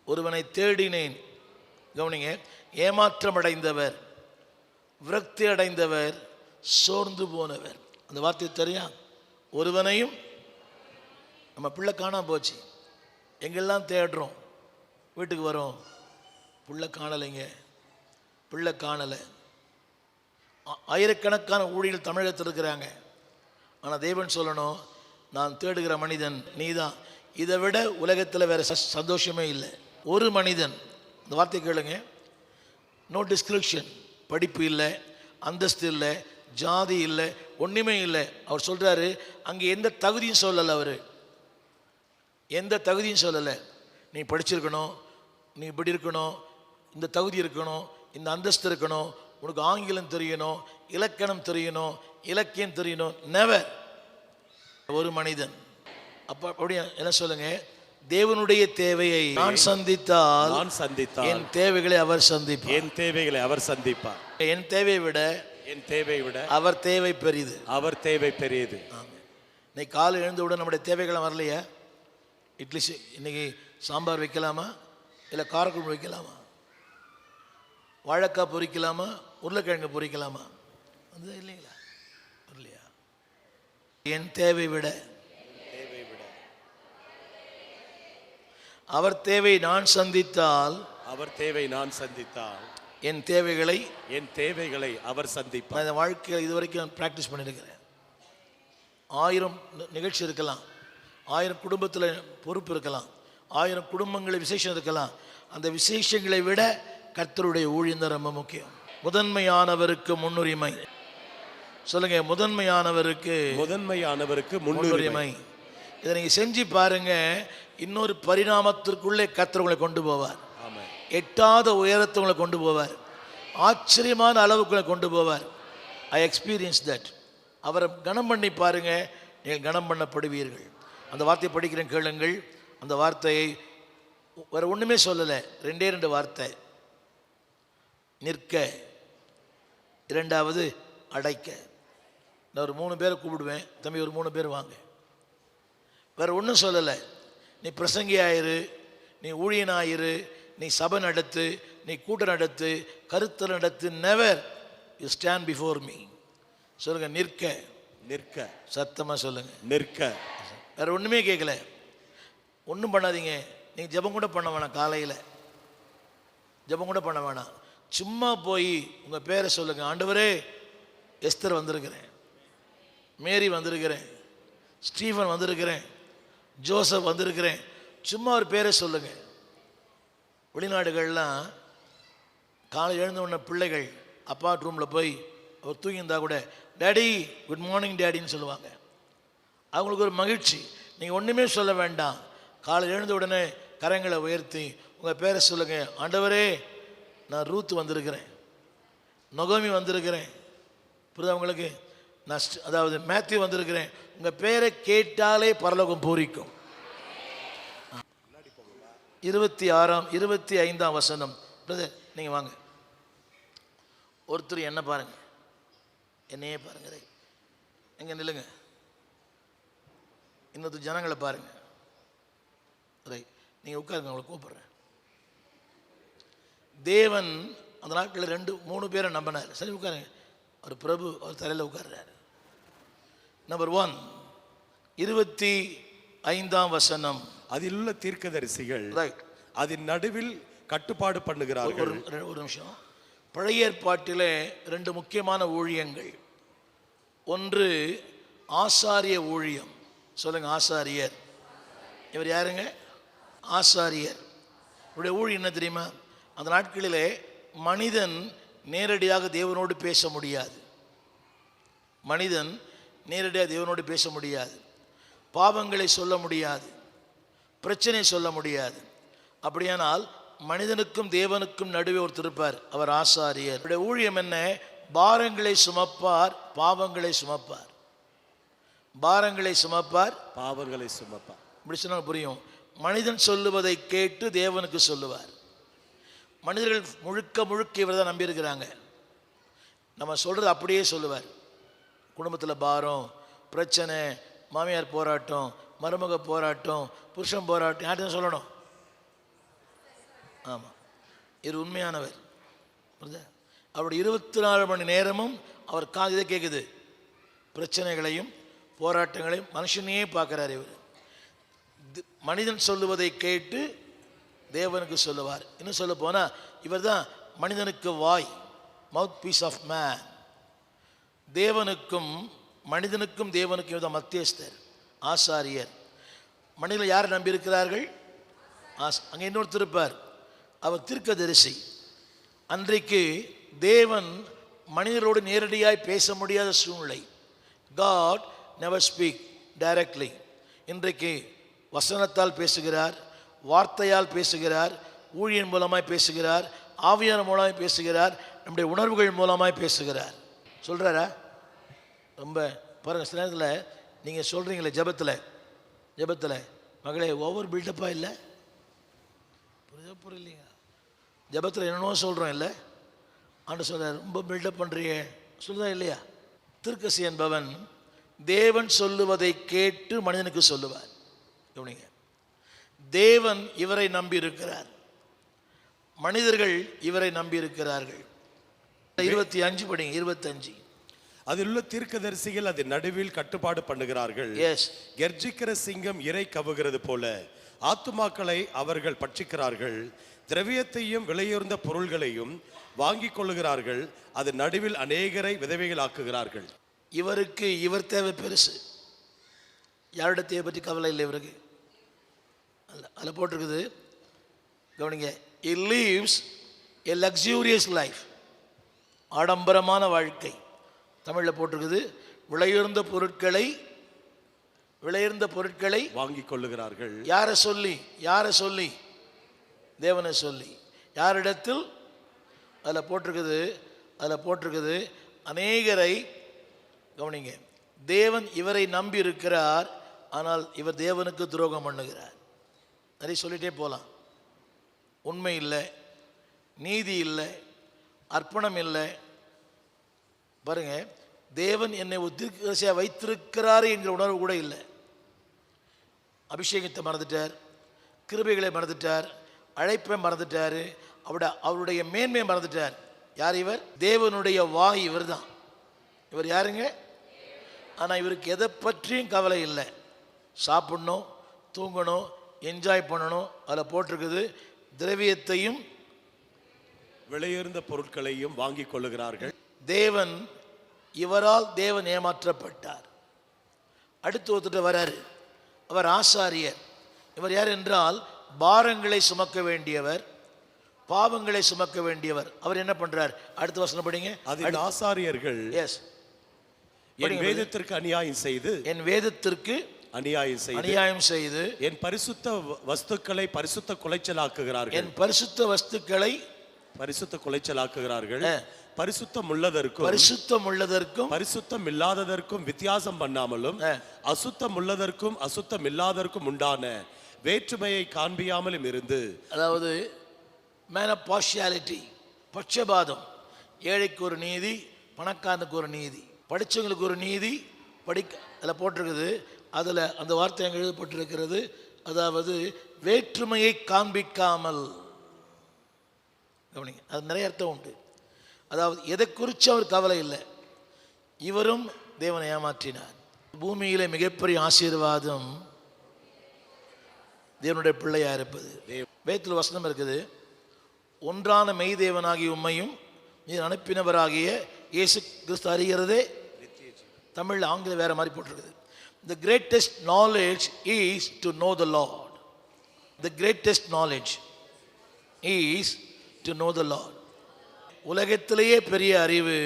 ஒருவனை தேடினேன். கவனிங்க, ஏமாற்றம் அடைந்தவர், விரக்தி அடைந்தவர், சோர்ந்து போனவர். அந்த வார்த்தை தெரியும். ஒருவனையும், நம்ம பிள்ளை காணாம போச்சு, எங்கெல்லாம் தேடுறோம், வீட்டுக்கு வரோம், பிள்ளை காணலைங்க, பிள்ளை காணலை. ஆயிரக்கணக்கான ஊழியர்கள் தமிழகத்தில் இருக்கிறாங்க. ஆனால் தேவன் சொல்லணும், நான் தேடுகிற மனிதன் நீதான். இதை விட உலகத்தில் வேற சந்தோஷமே இல்லை. ஒரு மனிதன், இந்த வார்த்தை கேளுங்க, நோ டிஸ்கிரிப்ஷன், படிப்பு இல்லை, அந்தஸ்து இல்லை, ஜாதி இல்லை, ஒன்றுமே இல்லை. அவர் சொல்கிறாரு, அங்கே எந்த தகுதியும் சொல்லலை. அவர் எந்த தகுதியும் சொல்லலை. நீ படிச்சிருக்கணும், நீ இப்படி இருக்கணும், இந்த தகுதி இருக்கணும், இந்த அந்தஸ்து இருக்கணும், உனக்கு ஆங்கிலம் தெரியணும், இலக்கணம் தெரியணும், இலக்கியம் தெரியணும். நெவர். ஒரு மனிதன் அப்ப அப்படி என்ன சொல்லுங்க, தேவனுடைய தேவையை நான் சந்தித்தால் என் தேவைகளை அவர் சந்திப்பார். என் தேவைகளை அவர் சந்திப்பார். என் தேவையை விட அவர் தேவை பெரியது. அவர் தேவை பெரியது. இன்னைக்கு காலை எழுந்தவுடன் நம்முடைய தேவைகளை வரலையா? இட்லி இன்னைக்கு சாம்பார் வைக்கலாமா, இல்லை காரக்குழம்பு வைக்கலாமா, வாழைக்காய் பொரிக்கலாமா, உருளைக்கிழங்கு பொரிக்கலாமா? அது இல்லைங்களா? இல்லையா? என் தேவை விட அவர் தேவை நான் சந்தித்தால் என் தேவைகளை அவர் சந்திப்பார். நான் இந்த வாழ்க்கையில் இதுவரைக்கும் ப்ராக்டிஸ் பண்ணியிருக்கிறேன். 1000 நிகழ்ச்சி இருக்கலாம், 1000 குடும்பத்தில் பொறுப்பு இருக்கலாம், 1000 குடும்பங்களில் விசேஷம் இருக்கலாம். அந்த விசேஷங்களை விட கர்த்தருடைய ஊழியம் தான் ரொம்ப முக்கியம். முதன்மையானவருக்கு முன்னுரிமை சொல்லுங்க. முதன்மையானவருக்கு முன்னுரிமை. இதை நீங்க செஞ்சு பாருங்க, இன்னொரு பரிணாமத்திற்குள்ளே கர்த்தர் உங்களை கொண்டு போவார். எட்டாத உயரத்தை உங்களை கொண்டு போவார். ஆச்சரியமான அளவுக்குள்ளே கொண்டு போவார். I experience that. அவரை கனம் பண்ணி பாருங்க, நீங்கள் கனம் பண்ணப்படுவீர்கள். அந்த வார்த்தையை படிக்கிறேன், கேளுங்கள். அந்த வார்த்தையை வேற ஒண்ணுமே சொல்லலை, 2 வார்த்தை. நிற்க, இரண்டாவது அடைக்க. நான் ஒரு 3 பேரை கூப்பிடுவேன், தம்பி ஒரு 3 பேர் வாங்க. வேற ஒன்றும் சொல்லலை. நீ பிரசங்கி ஆயிரு, நீ ஊழியனாயிரு, நீ சபை நடத்து, நீ கூட்டம் நடத்து, கருத்து நடத்து. Never you stand before me. சொல்லுங்க, நிற்க. சத்தமா சொல்லுங்க, நிற்க. வேற ஒண்ணுமே கேட்கல. ஒன்றும் பண்ணாதீங்க. நீ ஜெபம் கூட பண்ண வேணாம். காலையில் ஜெபம் கூட பண்ண வேணாம். சும்மா போய் உங்க பேரை சொல்லுங்க. ஆண்டவரே, எஸ்தர் வந்திருக்கிறேன், மேரி வந்திருக்கிறேன், ஸ்டீஃபன் வந்திருக்கிறேன், ஜோசப் வந்திருக்கிறேன். சும்மா ஒரு பேரை சொல்லுங்க. வெளிநாடுகள்லாம் காலை எழுந்த உடனே பிள்ளைகள் அப்பார்ட் ரூமில் போய் அவர் தூங்கியிருந்தா கூட டேடி குட் மார்னிங் டேடின்னு சொல்லுவாங்க. அவங்களுக்கு ஒரு மகிழ்ச்சி. நீங்கள் ஒன்றுமே சொல்ல வேண்டாம். காலை எழுந்த உடனே கரங்களை உயர்த்தி உங்கள் பேரை சொல்லுங்க. ஆண்டவரே, நான் ரூத் வந்திருக்கிறேன், நொகோமி வந்திருக்கிறேன், புரியுதா உங்களுக்கு? நான் அதாவது மேத்யூ வந்திருக்கிறேன். உங்கள் பேரை கேட்டாலே பரலோகம் பூரிக்கும். 25ஆம் வசனம். பிரதர் நீங்கள் வாங்க. ஒருத்தர் என்ன பாருங்க, என்னையே பாருங்க. எங்க நில்லுங்க. இன்னொரு ஜனங்களை பாருங்க. ரைட், நீங்கள் உட்காருங்க, உங்களை கூப்பிடுறேன். தேவன் அந்த நாட்களில் 2-3 பேரை நம்பினார். சரி உட்காருங்க. ஒரு பிரபு அவர் தலையில் உட்கார்றாரு. நம்பர் 1, 25ஆம் வசனம். அதில் உள்ள தீர்க்கதரிசிகள் அதன் நடுவில் கட்டுப்பாடு பண்ணுகிறார்கள். ஒரு நிமிஷம். பழைய ஏற்பாட்டிலே 2 முக்கியமான ஊழியங்கள். ஒன்று ஆசாரிய ஊழியம். சொல்லுங்க, ஆசாரியர். இவர் யாருங்க? ஆசாரியர். இவருடைய ஊழியம் என்ன தெரியுமா? அந்த நாட்களிலே மனிதன் நேரடியாக தேவனோடு பேச முடியாது. மனிதன் நேரடியாக தேவனோடு பேச முடியாது. பாவங்களை சொல்ல முடியாது, பிரச்சனை சொல்ல முடியாது. அப்படியானால் மனிதனுக்கும் தேவனுக்கும் நடுவே ஒருத்தர் இருப்பார், அவர் ஆசாரியர். அவருடைய ஊழியம் என்ன? பாரங்களை சுமப்பார், பாவங்களை சுமப்பார். பாரங்களை சுமப்பார், பாவங்களை சுமப்பார். இப்படி சொன்னால் புரியும். மனிதன் சொல்லுவதை கேட்டு தேவனுக்கு சொல்லுவார். மனிதர்கள் முழுக்க இவர் தான் நம்பியிருக்கிறாங்க. நம்ம சொல்றது அப்படியே சொல்லுவார். குடும்பத்தில் பாரம், பிரச்சனை, மாமியார் போராட்டம், மருமக போராட்டம், புருஷன் போராட்டம், யார்கிட்ட சொல்லணும்? ஆமாம், இது உண்மையானவர். அவருடைய 24 மணி நேரமும் அவர் காதிலே கேட்குது. பிரச்சனைகளையும் போராட்டங்களையும் மனுஷனையே பார்க்குறார் இவர். மனிதன் சொல்லுவதை கேட்டு தேவனுக்கு சொல்லுவார். இன்னும் சொல்ல போனால் இவர் தான் மனிதனுக்கு வாய், மவுத் பீஸ் ஆஃப் மேன். தேவனுக்கும் மனிதனுக்கும் தேவனுக்கும் இவர்தான் மத்தியஸ்தர், ஆசாரியர். மனிதர்கள் யாரை நம்பியிருக்கிறார்கள்? அங்கே இன்னொருத்தர் இருப்பார், அவர் தீர்க்கதரிசி. அன்றைக்கு தேவன் மனிதரோடு நேரடியாய் பேச முடியாத சூழ்நிலை. God never speak directly. இன்றைக்கு வசனத்தால் பேசுகிறார், வார்த்தையால் பேசுகிறார், ஊழியன் மூலமாய் பேசுகிறார், ஆவியார் மூலமாய் பேசுகிறார், நம்முடைய உணர்வுகள் மூலமாய் பேசுகிறார். சொல்கிறாரா? ரொம்ப பாருங்கள், சில நேரத்தில் நீங்கள் சொல்கிறீங்களே ஜெபத்தில் மகளே ஓவர் பில்டப்பாக இல்லை, புரியலைங்க. ஜெபத்தில் என்னென்னோ சொல்கிறோம் இல்லை, ஆண்டு சொல்கிறார் ரொம்ப பில்டப் பண்ணுறீங்க சொல்லுதா இல்லையா? திருக்கசி என்பவன் தேவன் சொல்லுவதை கேட்டு மனிதனுக்கு சொல்லுவார். கவனிங்க, தேவன் இவரை நம்பி இருக்கிறார், மனிதர்கள் இவரை நம்பி இருக்கிறார்கள். 25 படிங்க, 25. அதில் உள்ள தீர்க்கதரிசிகள் அது நடுவில் கட்டுப்பாடு பண்ணுகிறார்கள். எஸ். கர்ஜிக்கிற சிங்கம் இரை கவுகிறது போல ஆத்துமாக்களை அவர்கள் பட்சிக்கிறார்கள். திரவியத்தையும் விலையுயர்ந்த பொருள்களையும் வாங்கி கொள்ளுகிறார்கள். அது நடுவில் அநேகரை விதவைகள் ஆக்குகிறார்கள். இவருக்கு இவர் தேவை பெருசு, யாருடைய தேவை பற்றி கவலை இல்லை இவருக்கு. அதில் போட்டிருக்குது கவனிங்க, he lives a luxurious life, ஆடம்பரமான வாழ்க்கை. தமிழில் போட்டிருக்குது விலையுயர்ந்த பொருட்களை வாங்கி கொள்ளுகிறார்கள். யாரை சொல்லி? தேவனை சொல்லி. யாரிடத்தில்? அதில் போட்டிருக்குது அநேகரை. கவனிங்க, தேவன் இவரை நம்பி இருக்கிறார், ஆனால் இவர் தேவனுக்கு துரோகம் பண்ணுகிறார். நிறைய சொல்லிட்டே போகலாம். உண்மை இல்லை, நீதி இல்லை, அர்ப்பணம் இல்லை. பாருங்க, தேவன் என்னை தீர்க்கதரிசியாக வைத்திருக்கிறார் என்கிற உணர்வு கூட இல்லை. அபிஷேகத்தை மறந்துட்டார், கிருபைகளை மறந்துட்டார், அழைப்பை மறந்துட்டார், அவருடைய மேன்மையை மறந்துட்டார். யார் இவர்? தேவனுடைய வாய் இவர் தான். இவர் யாருங்க? ஆனால் இவருக்கு எதை பற்றியும் கவலை இல்லை. சாப்பிடணும், தூங்கணும், என்ஜாய் பண்ணணும். அதில் போட்டிருக்குது திரவியத்தையும் விலையுயர்ந்த பொருட்களையும் வாங்கி கொள்ளுகிறார்கள். இவரால் தேவன் ஏமாற்றப்பட்டார். அடுத்து ஒருத்தர் வராரு, அவர் ஆசாரியர். இவர் யார் என்றால் பாரங்களை சுமக்க வேண்டியவர், பாவங்களை சுமக்க வேண்டியவர். அவர் என்ன பண்றார்? அடுத்த வசனம் படிங்க. அதில் ஆசாரியர்கள் எஸ் என் வேதத்திற்கு அநியாயம் செய்து என் பரிசுத்த வஸ்துக்களை பரிசுத்த குலைச்சலாக்குகிறார்கள். பரிசுத்தம் உள்ளதற்கும் பரிசுத்தம் இல்லாததற்கும் வித்தியாசம் பண்ணாமலும் அசுத்தம் உள்ளதற்கும் அசுத்தம் இல்லாததற்கும் உண்டான வேற்றுமையை காண்பியாமலும் இருந்து, அதாவது மேன் ஆஃப் பார்ஷியாலிட்டி, பட்சபாதம். ஏழைக்கு ஒரு நீதி, பணக்காரனுக்கு ஒரு நீதி, படித்தவங்களுக்கு ஒரு நீதி. அதில் போட்டிருக்குது, அதில் அந்த வார்த்தை அங்கே எழுதப்பட்டிருக்கிறது, அதாவது வேற்றுமையை காண்பிக்காமல். கவனிங்க, அது நிறைய அர்த்தம் உண்டு. அதாவது எதை குறித்து அவர் கவலை இல்லை. இவரும் தேவனை ஏமாற்றினார். பூமியிலே மிகப்பெரிய ஆசீர்வாதம் தேவனுடைய பிள்ளையா இருப்பது. வேதத்தில் வசனம் இருக்குது, ஒன்றான மெய் தேவனாகிய உம்மையும் நீ அனுப்பினவராகிய இயேசு கிறிஸ்து அறிகிறதே. தமிழ் ஆங்கிலம் வேற மாதிரி போட்டிருக்குது. The greatest knowledge is to know the Lord. The greatest knowledge is to know the Lord. உலகத்திலேயே பெரிய அறிவு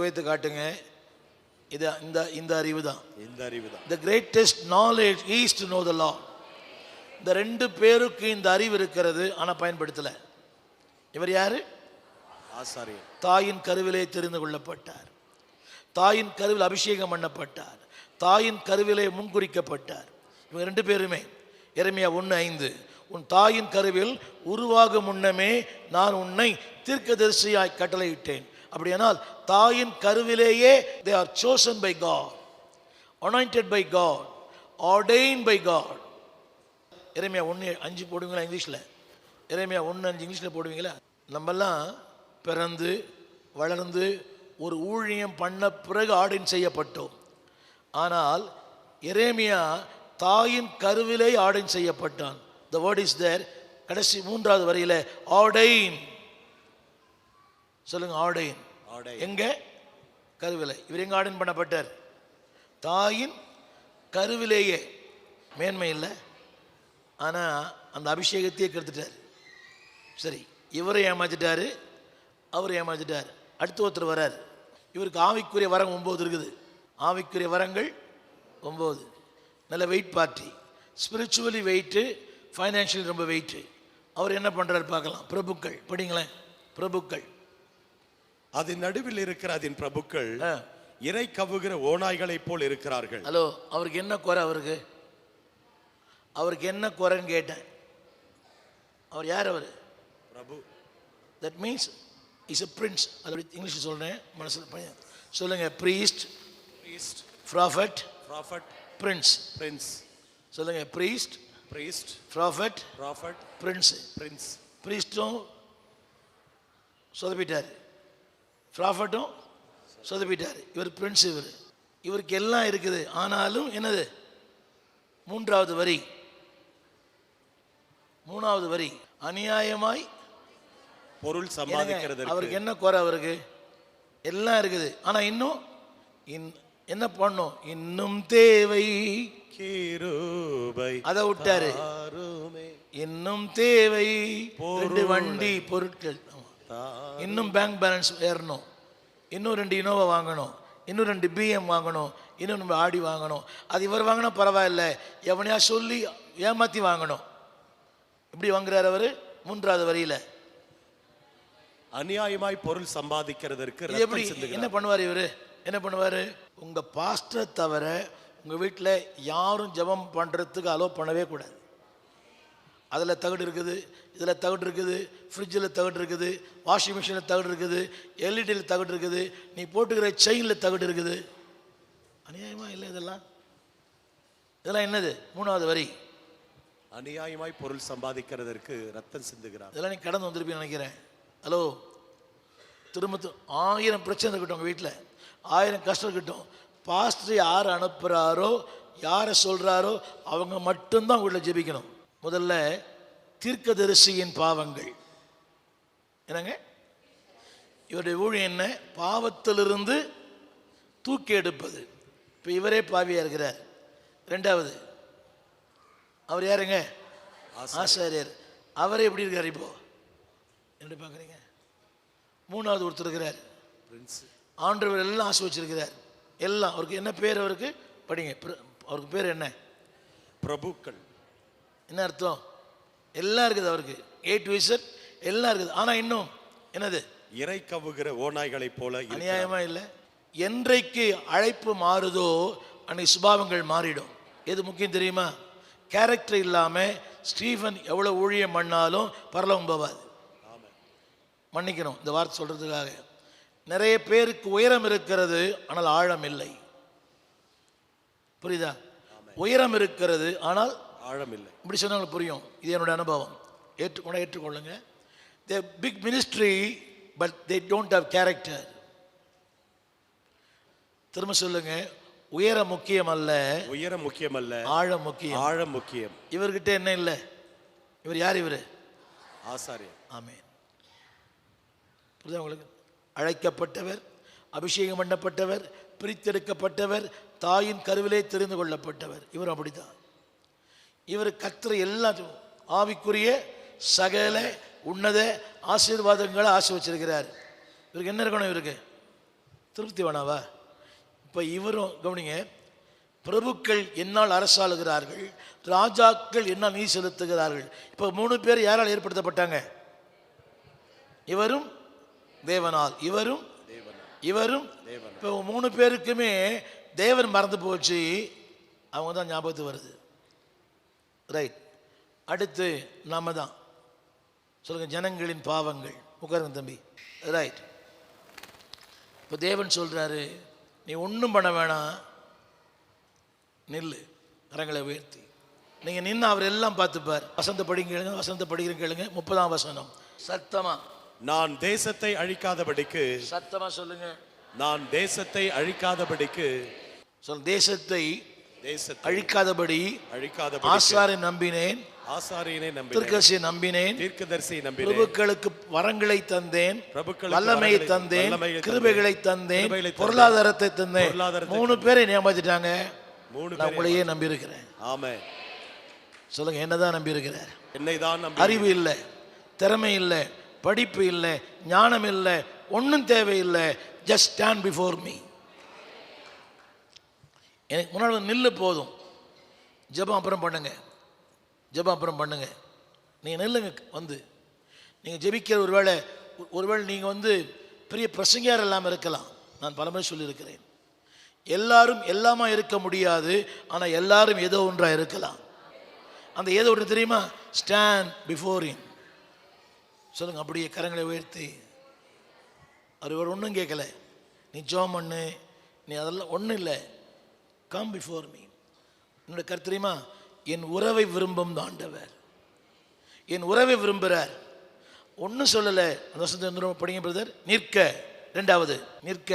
வைத்து காட்டுங்க. இது இந்த அறிவு தான். The greatest knowledge is to know the Lord. இந்த ரெண்டு பேருக்கு இந்த அறிவு இருக்கிறது, ஆனா பயன்படுத்தல. இவர் யாரு? ஆசாரியர். தாயின் கருவிலே தெரிந்து கொள்ளப்பட்டார், தாயின் கருவில் அபிஷேகம் பண்ணப்பட்டார், தாயின் கருவிலே முன்குறிக்கப்பட்டார். இவங்க ரெண்டு பேருமே. எரேமியா 1:5, உன் தாயின் கருவில் உருவாகும் முன்னமே நான் உன்னை தீர்க்கதரிசியாய் கட்டளையிட்டேன். அப்படியானால் தாயின் கருவிலேயே they are chosen by God, anointed by God, ordained by God. எரேமியா 1:5 போடுவீங்களா இங்கிலீஷில்? எரேமியா 1:5 இங்கிலீஷில் போடுவீங்களா? நம்மெல்லாம் பிறந்து வளர்ந்து ஒரு ஊழியம் பண்ண பிறகு ஆர்டைன் செய்யப்பட்டோம். ஆனால் எரேமியா தாயின் கருவிலே ordained செய்யப்பட்டான். The word is there. கடைசி 3வது வரியில ஆர்டைன். சொல்லுங்க, ஆர்டைன். எங்க? கருவிலை. இவர் எங்க ஆர்டன் பண்ணப்பட்டார்? தாயின் கருவிலேயே. மேன்மை இல்லை, ஆனால் அந்த அபிஷேகத்தையே கெடுத்துட்டார். சரி, இவரை ஏமாத்திட்டாரு, அவர் ஏமாத்திட்டார். அடுத்து ஒருத்தர் வரார். இவருக்கு ஆவிக்குரிய வரம் 9 இருக்குது. ஆவிக்குரிய வரங்கள் 9. நல்ல weight party, spiritually weight, financially ரொம்ப வெயிட்டு. அவர் என்ன பண்ணுறாரு பார்க்கலாம். பிரபுக்கள் படிங்களேன். பிரபுக்கள், அதன் நடுவில் இருக்கிற அதன் பிரபுக்கள் இறை கவுகிற ஓநாய்களை போல் இருக்கிறார்கள். ஹலோ, அவருக்கு என்ன குறை? அவருக்கு என்ன குறைன்னு கேட்டேன். அவர் யார்? அவர் பிரபு. That means is a prince. அது இங்கிலீஷ் சொல்றேன், மனசில் சொல்லுங்க. Priest, prophet, prince. சொல்லுங்க. Priest, prophet, prince. பிரீஸ்டும் சொதப்பிட்டார், ப்ராஃபட்டும் சொதப்பிட்டார். இவர் பிரின்ஸ். இவருக்கு எல்லாம் இருக்குது. ஆனாலும் என்னது? மூன்றாவது வரி அநியாயமாய் பொருள் சம்பாதிக்கிறது. அவருக்கு என்ன குறை? அவருக்கு எல்லாம் இருக்குது, ஆனா இன்னும் என்ன பண்ணும்? இன்னும் தேவை கிருபை. அதை விட்டாரு. இன்னும் தேவை 2 வண்டி பொருட்கள், இன்னும் பேங்க் பேலன்ஸ் ஏறணும், இன்னும் 2 இனோவா வாங்கணும், இன்னும் 2 BM வாங்கணும், இன்னும் நம்ம ஆடி வாங்கணும். அது இவர் வாங்கினா பரவாயில்ல, எவனையா சொல்லி ஏமாத்தி வாங்கணும். இப்படி வாங்குறாரு அவர். மூன்றாவது வரியில அநியாயமாய் பொருள் சம்பாதிக்கிறதற்கு எப்படி என்ன பண்ணுவார் இவரு? என்ன பண்ணுவாரு? உங்க பாஸ்டரை தவிர உங்க வீட்டில் யாரும் ஜெபம் பண்றதுக்கு அலோ பண்ணவே கூடாது. அதில் தகடு இருக்குது, இதில் தகடு இருக்குது, ஃப்ரிட்ஜில் தகடு இருக்குது, வாஷிங் மிஷினில் தகடு இருக்குது, எல்இடியில் தகடு இருக்குது, நீ போட்டுக்கிற செயினில் தகடு இருக்குது. அநியாயமா இல்லை இதெல்லாம்? இதெல்லாம் என்னது? மூணாவது வரி. அநியாயமாய் பொருள் சம்பாதிக்கிறதற்கு ரத்தம் சிந்துகிறார். இதெல்லாம் நீ கடந்து வந்திருப்பீன்னு நினைக்கிறேன். ஹலோ, திரும்ப 1000 பிரச்சனை இருக்கட்டும், உங்கள் வீட்டில் 1000 கஷ்டம் இருக்கட்டும், பாஸ்டர் யார் அனுப்புகிறாரோ, யாரை சொல்கிறாரோ அவங்க மட்டும்தான் உள்ள ஜெபிக்கணும். முதல்ல தீர்க்கதரிசியின் பாவங்கள் என்னங்க? இவருடைய ஊழியம் என்ன? பாவத்திலிருந்து தூக்கி எடுப்பது. இப்போ இவரே பாவியாக இருக்கிறார். 2வது அவர் யாருங்க? ஆசாரியர். அவரே எப்படி இருக்கார் இப்போ? என்ன பார்க்குறீங்க? 3வது ஒருத்தர் இருக்கிறார், ஆண்டவர் எல்லாம் ஆசை வச்சிருக்கிறார். எல்லாம் அவருக்கு என்ன பேர்? அவருக்கு படிங்க. அவருக்கு பேர் என்ன? பிரபுக்கள். என்ன அர்த்தம்? எல்லாம் இருக்குது அவருக்கு, A to Z எல்லாம் இருக்குது. ஆனா இன்னும் என்னது? இறை கவுகிற ஓநாய்களை போல. அநியாயமா இல்லை? என்றைக்கு அழைப்பு மாறுதோ அன்னைக்கு சுபாவங்கள் மாறிடும். எது முக்கியம் தெரியுமா? கேரக்டர் இல்லாம ஸ்டீஃபன் எவ்வளவு ஊழியம் பண்ணாலும் பரலோகம் போவாது. மன்னிக்கணும் இந்த வார்த்தை சொல்றதுக்காக. நிறைய பேருக்கு உயரம் இருக்கிறது, ஆனால் ஆழம் இல்லை. புரியுதா? உயரம் இருக்கிறது, ஆனால் ஆழம் இல்லை. இப்படி சொன்னாங்க புரியும். இது என்னோட அனுபவம். ஏற்றுக்கொள்ளுங்க. They big ministry but they don't have character. திரும்ப சொல்லுங்க. உயரம் முக்கியம் அல்ல, உயரம் முக்கியம் அல்ல, ஆழம் முக்கியம். ஆழம் முக்கியம். இவர்கிட்ட என்ன இல்லை? இவர் யார்? இவர் ஆசாரியர். ஆமென். புரியுதா உங்களுக்கு? அழைக்கப்பட்டவர், அபிஷேகம் பண்ணப்பட்டவர், பிரித்தெடுக்கப்பட்டவர், தாயின் கருவிலே தெரிந்து கொள்ளப்பட்டவர். இவர் அப்படித்தான். இவர் கர்த்தர் எல்லா ஆவிக்குரிய சகல உன்னத ஆசீர்வாதங்களை ஆசை வச்சிருக்கிறார். இவருக்கு என்ன இருக்கணும்? இவருக்கு திருப்தி வேணாவா? இப்போ இவரும் கவனிங்க. பிரபுக்கள் என்னால் அரசாளுகிறார்கள், ராஜாக்கள் என்னால் நீதி செலுத்துகிறார்கள். இப்போ 3 பேர் யாரால் ஏற்படுத்தப்பட்டாங்க? இவரும் தேவனால், இவரும் இவரும். இப்போ 3 பேருக்குமே தேவன் மறந்து போச்சு, அவங்க தான் ஞாபகத்துக்கு வருது. ரைட். அடுத்து நாம தான் சொல்லுங்க. ஜனங்களின் பாவங்கள். உட்காருங்க தம்பி. ரைட். இப்போ தேவன் சொல்றாரு, நீ ஒன்றும் பண்ண வேணாம், நில்லு, கரங்களை உயர்த்தி. நீங்க நின்று அவர் எல்லாம் பார்த்துப்பார். வசந்த படிங்க கேளுங்க, வசந்த படிக்கிற கேளுங்க. 30ஆம் வசனம் சத்தமா. நான் தேசத்தை அழிக்காதபடிக்கு. சத்தமா சொல்லுங்க. நான் தேசத்தை அழிக்காதபடிக்கு. சொல். தேசத்தை அழிக்காதபடி ஆசாரை நம்பினேன், ஆசாரியனை நம்பினேன், தீர்க்கதரிசியை நம்பினேன், தீர்க்கதரிசியை நம்பினேன், பிரபுக்களுக்கு வரங்களை தந்தேன், பிரபுக்களுக்கு வல்லமையை வரங்களை தந்தேன், வல்லமையை கிருபைகளை தந்தேன், கிருபைகளை தந்தேன், பொருளாதாரத்தை தந்தேன். பொருளாதாரத்தை 3 பேரை ஏமாத்திட்டாங்க. 3 நான் உங்களையே நம்பி இருக்கிறேன். ஆமென். சொல்லுங்க, என்னதான் நம்பி இருக்கிறார்? என்னைதான் நம்பி. அறிவு இல்லை, திறமை இல்லை, படிப்பு இல்லை, ஞானம் இல்லை, ஒன்றும் தேவையில்லை. Just stand before me. எனக்கு முன்னாடி வந்து நில்லு போதும். ஜெபம் அப்புறம் பண்ணுங்க, ஜெபம் அப்புறம் பண்ணுங்க. நீங்கள் நில்லுங்க. வந்து நீங்கள் ஜெபிக்கிற ஒருவேளை நீங்கள் வந்து பெரிய பிரசங்கியார் இல்லாமல் இருக்கலாம். நான் பலமுறை சொல்லியிருக்கிறேன், எல்லாரும் எல்லாமா இருக்க முடியாது, ஆனால் எல்லாரும் ஏதோ ஒன்றாக இருக்கலாம். அந்த ஏதோ ஒன்று தெரியுமா? Stand before him. சொல்லுங்க, அப்படியே கரங்களை உயர்த்தி. அவர் ஒன்றும் கேட்கல, நீ ஜெபம் பண்ணு, நீ அதெல்லாம் ஒன்றும் இல்லை. Come before me. என்னோட கருத்து தெரியுமா? என் உறவை விரும்பும் ஆண்டவர், என் உறவை விரும்புகிறார். ஒன்றும் சொல்லலை. அந்த வருஷத்தை படிங்க பிரதர். நிற்க. 2வது நிற்க.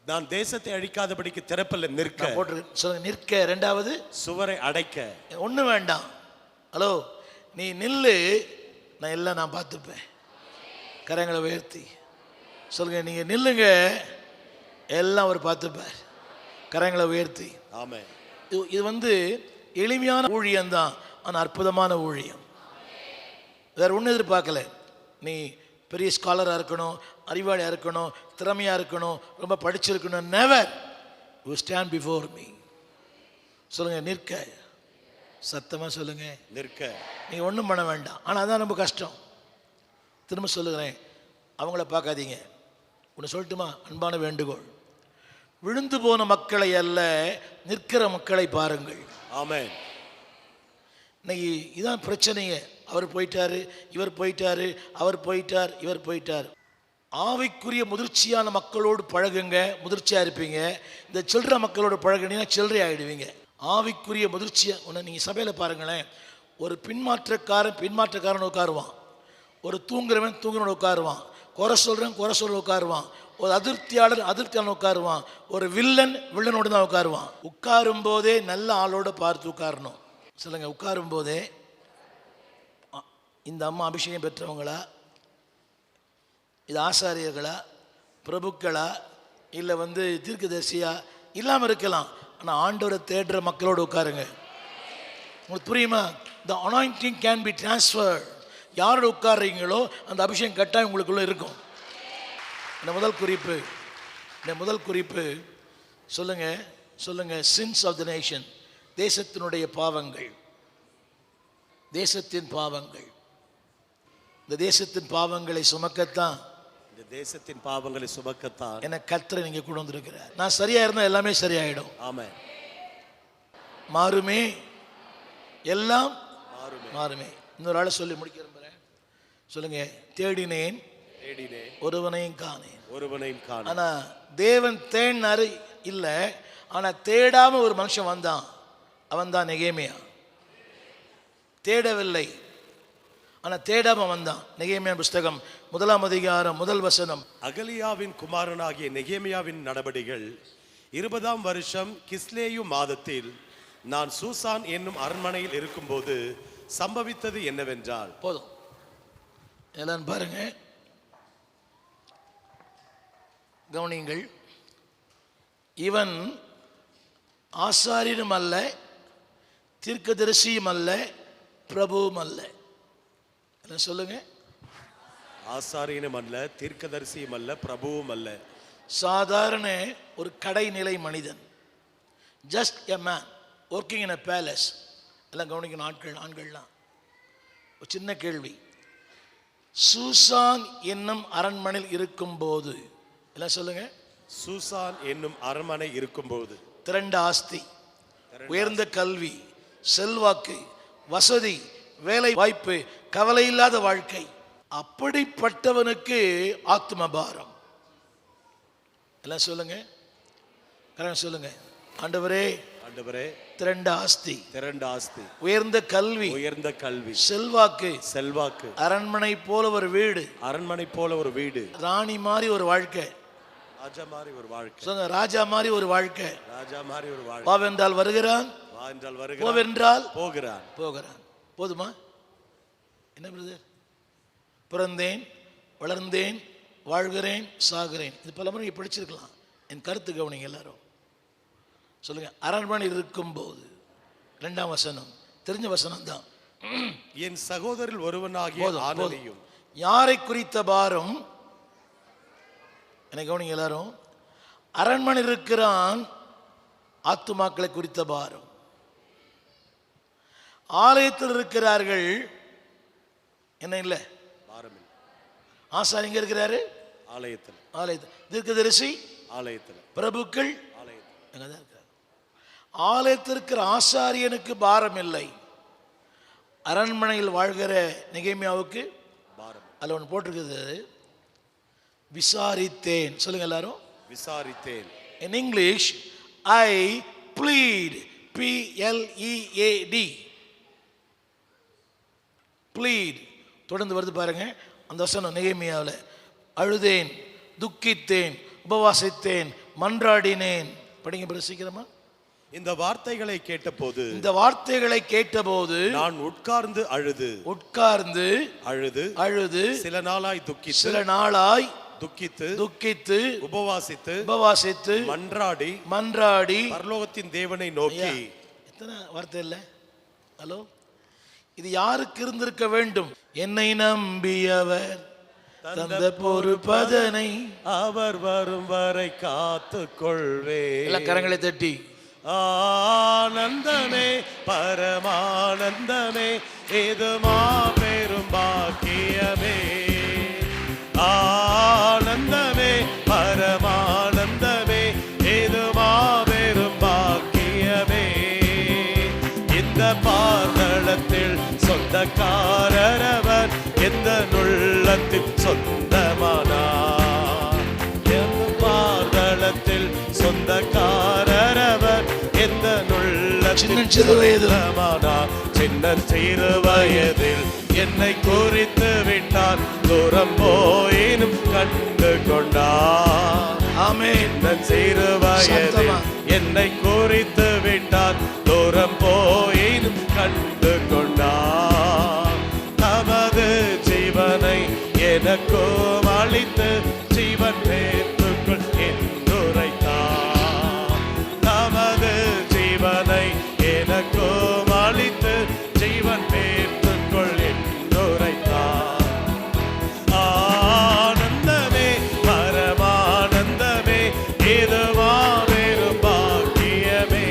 நான் தேசத்தை அழிக்காதபடிக்கு திறப்பல்ல, நிற்க. போட்டு சொல்லுங்க, நிற்க. 2வது சுவரை அடைக்க. ஒன்றும் வேண்டாம். ஹலோ, நீ நில்லு, நான் எல்லாம் நான் பார்த்துப்பேன். கரங்களை உயர்த்தி சொல்லுங்க, நீங்க நில்லுங்க, எல்லாம் அவர் பார்த்துப்பார். கரங்களை உயர்த்தி. ஆமென். இது வந்து எளிமையான ஊழியம் தான், ஆனால் அற்புதமான ஊழியம். வேற ஒன்றும் எதிர்பார்க்கல. நீ பெரிய ஸ்காலராக இருக்கணும், அறிவாளியாக இருக்கணும், திறமையாக இருக்கணும், ரொம்ப படிச்சிருக்கணும். Never. You stand before me. சொல்லுங்க, நிற்க. சத்தமாக சொல்லுங்க, நிற்க. நீங்கள் ஒன்றும் பண்ண வேண்டாம். ஆனால் அதான் ரொம்ப கஷ்டம். திரும்ப சொல்லுகிறேன், அவங்கள பார்க்காதீங்க. ஒன்று சொல்லட்டுமா? அன்பான வேண்டுகோள், விழுந்து போன மக்களை அல்ல, நிற்கிற மக்களை பாருங்கள். ஆமென். இன்னைக்கு இதான் பிரச்சனையே. அவர் போயிட்டாரு, இவர் போயிட்டாரு, அவர் போயிட்டார், இவர் போயிட்டார். ஆவிக்குரிய முதிர்ச்சியான மக்களோடு பழகுங்க, முதிர்ச்சியா இருப்பீங்க. இந்த சில்லற மக்களோடு பழகுனீங்கன்னா சில்லறை ஆகிடுவீங்க. ஆவிக்குரிய முதிர்ச்சியை ஒன்று நீங்கள் சபையில் பாருங்களேன். ஒரு பின்மாற்றக்காரன் உட்காருவான், ஒரு தூங்குறவன் உட்காருவான், குறை சொல்றவன் உட்காருவான், ஒரு அதிருப்தியாளன் உட்காருவான், ஒரு வில்லனோடு தான் உட்காருவான். உட்காரும் போதே நல்ல ஆளோட பார்த்து உட்காரணும். சொல்லுங்க, உட்காரும் போதே இந்த அம்மா அபிஷேகம் பெற்றவங்களா, இது ஆசாரியர்களா, பிரபுக்களா, இல்லை வந்து தீர்க்கதரிசியா இல்லாமல் இருக்கலாம். ஆனால் ஆண்டவரை தேடுற மக்களோடு உட்காருங்க. உங்களுக்கு புரியுமா? the anointing can be transferred. யாரோட உட்கார்றீங்களோ அந்த அபிஷேகம் கட்டாயம் உங்களுக்குள்ள இருக்கும். இந்த முதல் குறிப்பு சொல்லுங்க sins of the nation. தேசத்தினுடைய பாவங்கள், தேசத்தின் பாவங்கள். இந்த தேசத்தின் பாவங்களை சுமக்கத்தான், இந்த தேசத்தின் பாவங்களை சுமக்கத்தான் என்ன கர்த்தரை நீங்க கொண்டு வந்திருக்கிறார். நான் சரியா இருந்தா எல்லாமே சரியாயிடும். ஆமென். மாறுமே, எல்லாம் மாறுமே. இன்னொரு ஆளை சொல்லி முடிக்க விரும்புகிறேன். சொல்லுங்க, தேடினேன் ஒருவனையும் காணேன். ஆனா தேவன் தேடினாரு இல்ல, ஆனா தேடாம ஒரு மனுஷன் வந்தான். அவன் தான் நெகேமியா. தேடவில்லை, ஆனா தேடாம வந்தான். நெகேமியா புஸ்தகம் 1ஆம் அதிகாரம் 1 வசனம். அகலியாவின் குமாரனாகிய நெகேமியாவின் நடபடிகள் 20ஆம் வருஷம் கிஸ்லேயு மாதத்தில் நான் சூசான் என்னும் அரண்மனையில் இருக்கும்போது சம்பவித்தது என்னவென்றால். போதும், எல்லாம் பாருங்க, கவனியுங்கள். இவன் ஆசாரியனும் அல்ல, தீர்க்கதரிசியும் அல்ல, பிரபுவும் அல்ல. என்ன சொல்லுங்க? ஆசாரியனும் அல்ல, தீர்க்கதரிசியும் அல்ல, பிரபுவும் அல்ல. சாதாரண ஒரு கடைநிலை மனிதன். Just a man working in a palace. எல்லாம் கவனிக்கணும் ஆண்கள்லாம். ஒரு சின்ன கேள்வி. சூசான் என்னும் அரண்மனையில் இருக்கும்போது, எல்லாம் சொல்லுங்க, சூசான் என்னும் அரண்மனை இருக்கும்போது திரண்ட ஆஸ்தி, உயர்ந்த கல்வி, செல்வாக்கு, வசதி, வேலை வாய்ப்பு, கவலை இல்லாத வாழ்க்கை. அப்படிப்பட்டவனுக்கு ஆத்ம பாரம். எல்லாம் சொல்லுங்க, சொல்லுங்க, ஆண்டவரே திரண்ட ஆஸ்தி, உயர்ந்த கல்வி, செல்வாக்கு, அரண்மனை போல ஒரு வீடு, ராணி மாதிரி ஒரு வாழ்க்கை, ராஜா மாதிரி ஒரு வாழ்க்கை. வா என்றால் வருகிறான், போவென்றால் போகிறான். போதுமா? என்ன பிரதர்? பிறந்தேன், வளர்ந்தேன், வாழ்கிறேன், சாகிறேன். இது பல முறை படிச்சிருக்கலாம். என் கருத்து கவனிங்க எல்லாரும். சொல்லுங்க. அரண்மனையில் இருக்கும்போது 2ஆம் வசனம் தெரிஞ்ச வசனம் தான். என் சகோதரில் ஒருவனாகிய ஆனனியும். யாரை குறித்த பாரம்? என்ன கவனிங்க எல்லாரும். அரண்மனையில் இருக்கிறான், ஆத்துமாக்களை குறித்த பாரம். ஆலயத்தில் இருக்கிறார்கள், என்ன இல்லை பாரம் இல்லை. ஆசாரி எங்க இருக்கிறாரு? ஆலயத்தில். ஆலயத்தில். தீர்க்கதரிசி ஆலயத்தில். பிரபுக்கள் ஆலயத்தில். அங்கதான் இருக்கிறார். ஆலயத்தில் இருக்கிற ஆசாரியனுக்கு பாரம் இல்லை. அரண்மனையில் வாழ்கிற நெகேமியாவுக்கு பாரம். அதில் ஒன்று போட்டிருக்குது, விசாரித்தேன். சொல்லுங்க எல்லாரும். விசாரித்தேன். In English, I plead, P-L-E-A-D, plead. தொடர்ந்து வருது பாருங்க அந்த வசனம் நெகேமியாவில். அழுதேன், துக்கித்தேன், உபவாசித்தேன், மன்றாடினேன். படிங்க பிறகு சீக்கிரமா. இந்த வார்த்தைகளை கேட்டபோது, இந்த வார்த்தைகளை கேட்டபோது நான் உட்கார்ந்து அழுது, உட்கார்ந்து அழுது, அழுது, சில நாளாய் துக்கித்து, சில நாளாய் துக்கித்து, துக்கித்து, உபவாசித்து, உபவாசித்து, மன்றாடி, மன்றாடி, பரலோகத்தின் தேவனை நோக்கி. எத்தனை வார்த்தை இல்லை? ஹலோ, இது யாருக்கு இருந்திருக்க வேண்டும்? என்னை நம்பியவர் தந்த பொறுப்பதனை அவர் வரும் வரை காத்து கொள்வே. எல்லாம் கரங்களை தட்டி ஆனந்தமே பரமானந்தமே இது மாபெரும் பாக்கியமே. ஆனந்தமே பரமானந்தமே இது மாபெரும் பாக்கியமே. இந்த பாதளத்தில் சொந்தக்காரரவர் எந்த உள்ளத்தில் சொந்தமானார். எந்த பாதளத்தில் சொந்தக்காரரவர் எந்த உள்ளத்தில் சொந்தமானார். சின்னஞ்சிறு வயதில் என்னை குறித்து விட்டார், தூரம் போயினும் கண்டு கொண்டார். ஆமென். சிறு வயதில் என்னை குறித்து விட்டார், தூரம் போயினும் கண்டு கொண்டார். தமது ஜீவனை எனக்கும் அளித்து ஜீவன் பேத்துக்குள் என்றுரைத்தார். தமது ஜீவனை எனக்கும் அளித்து ஜீவன் பேத்துக்குள் என்றுரைத்தார். ஆனந்தமே பரமானந்தமே இது மாபெரும் பாக்கியமே.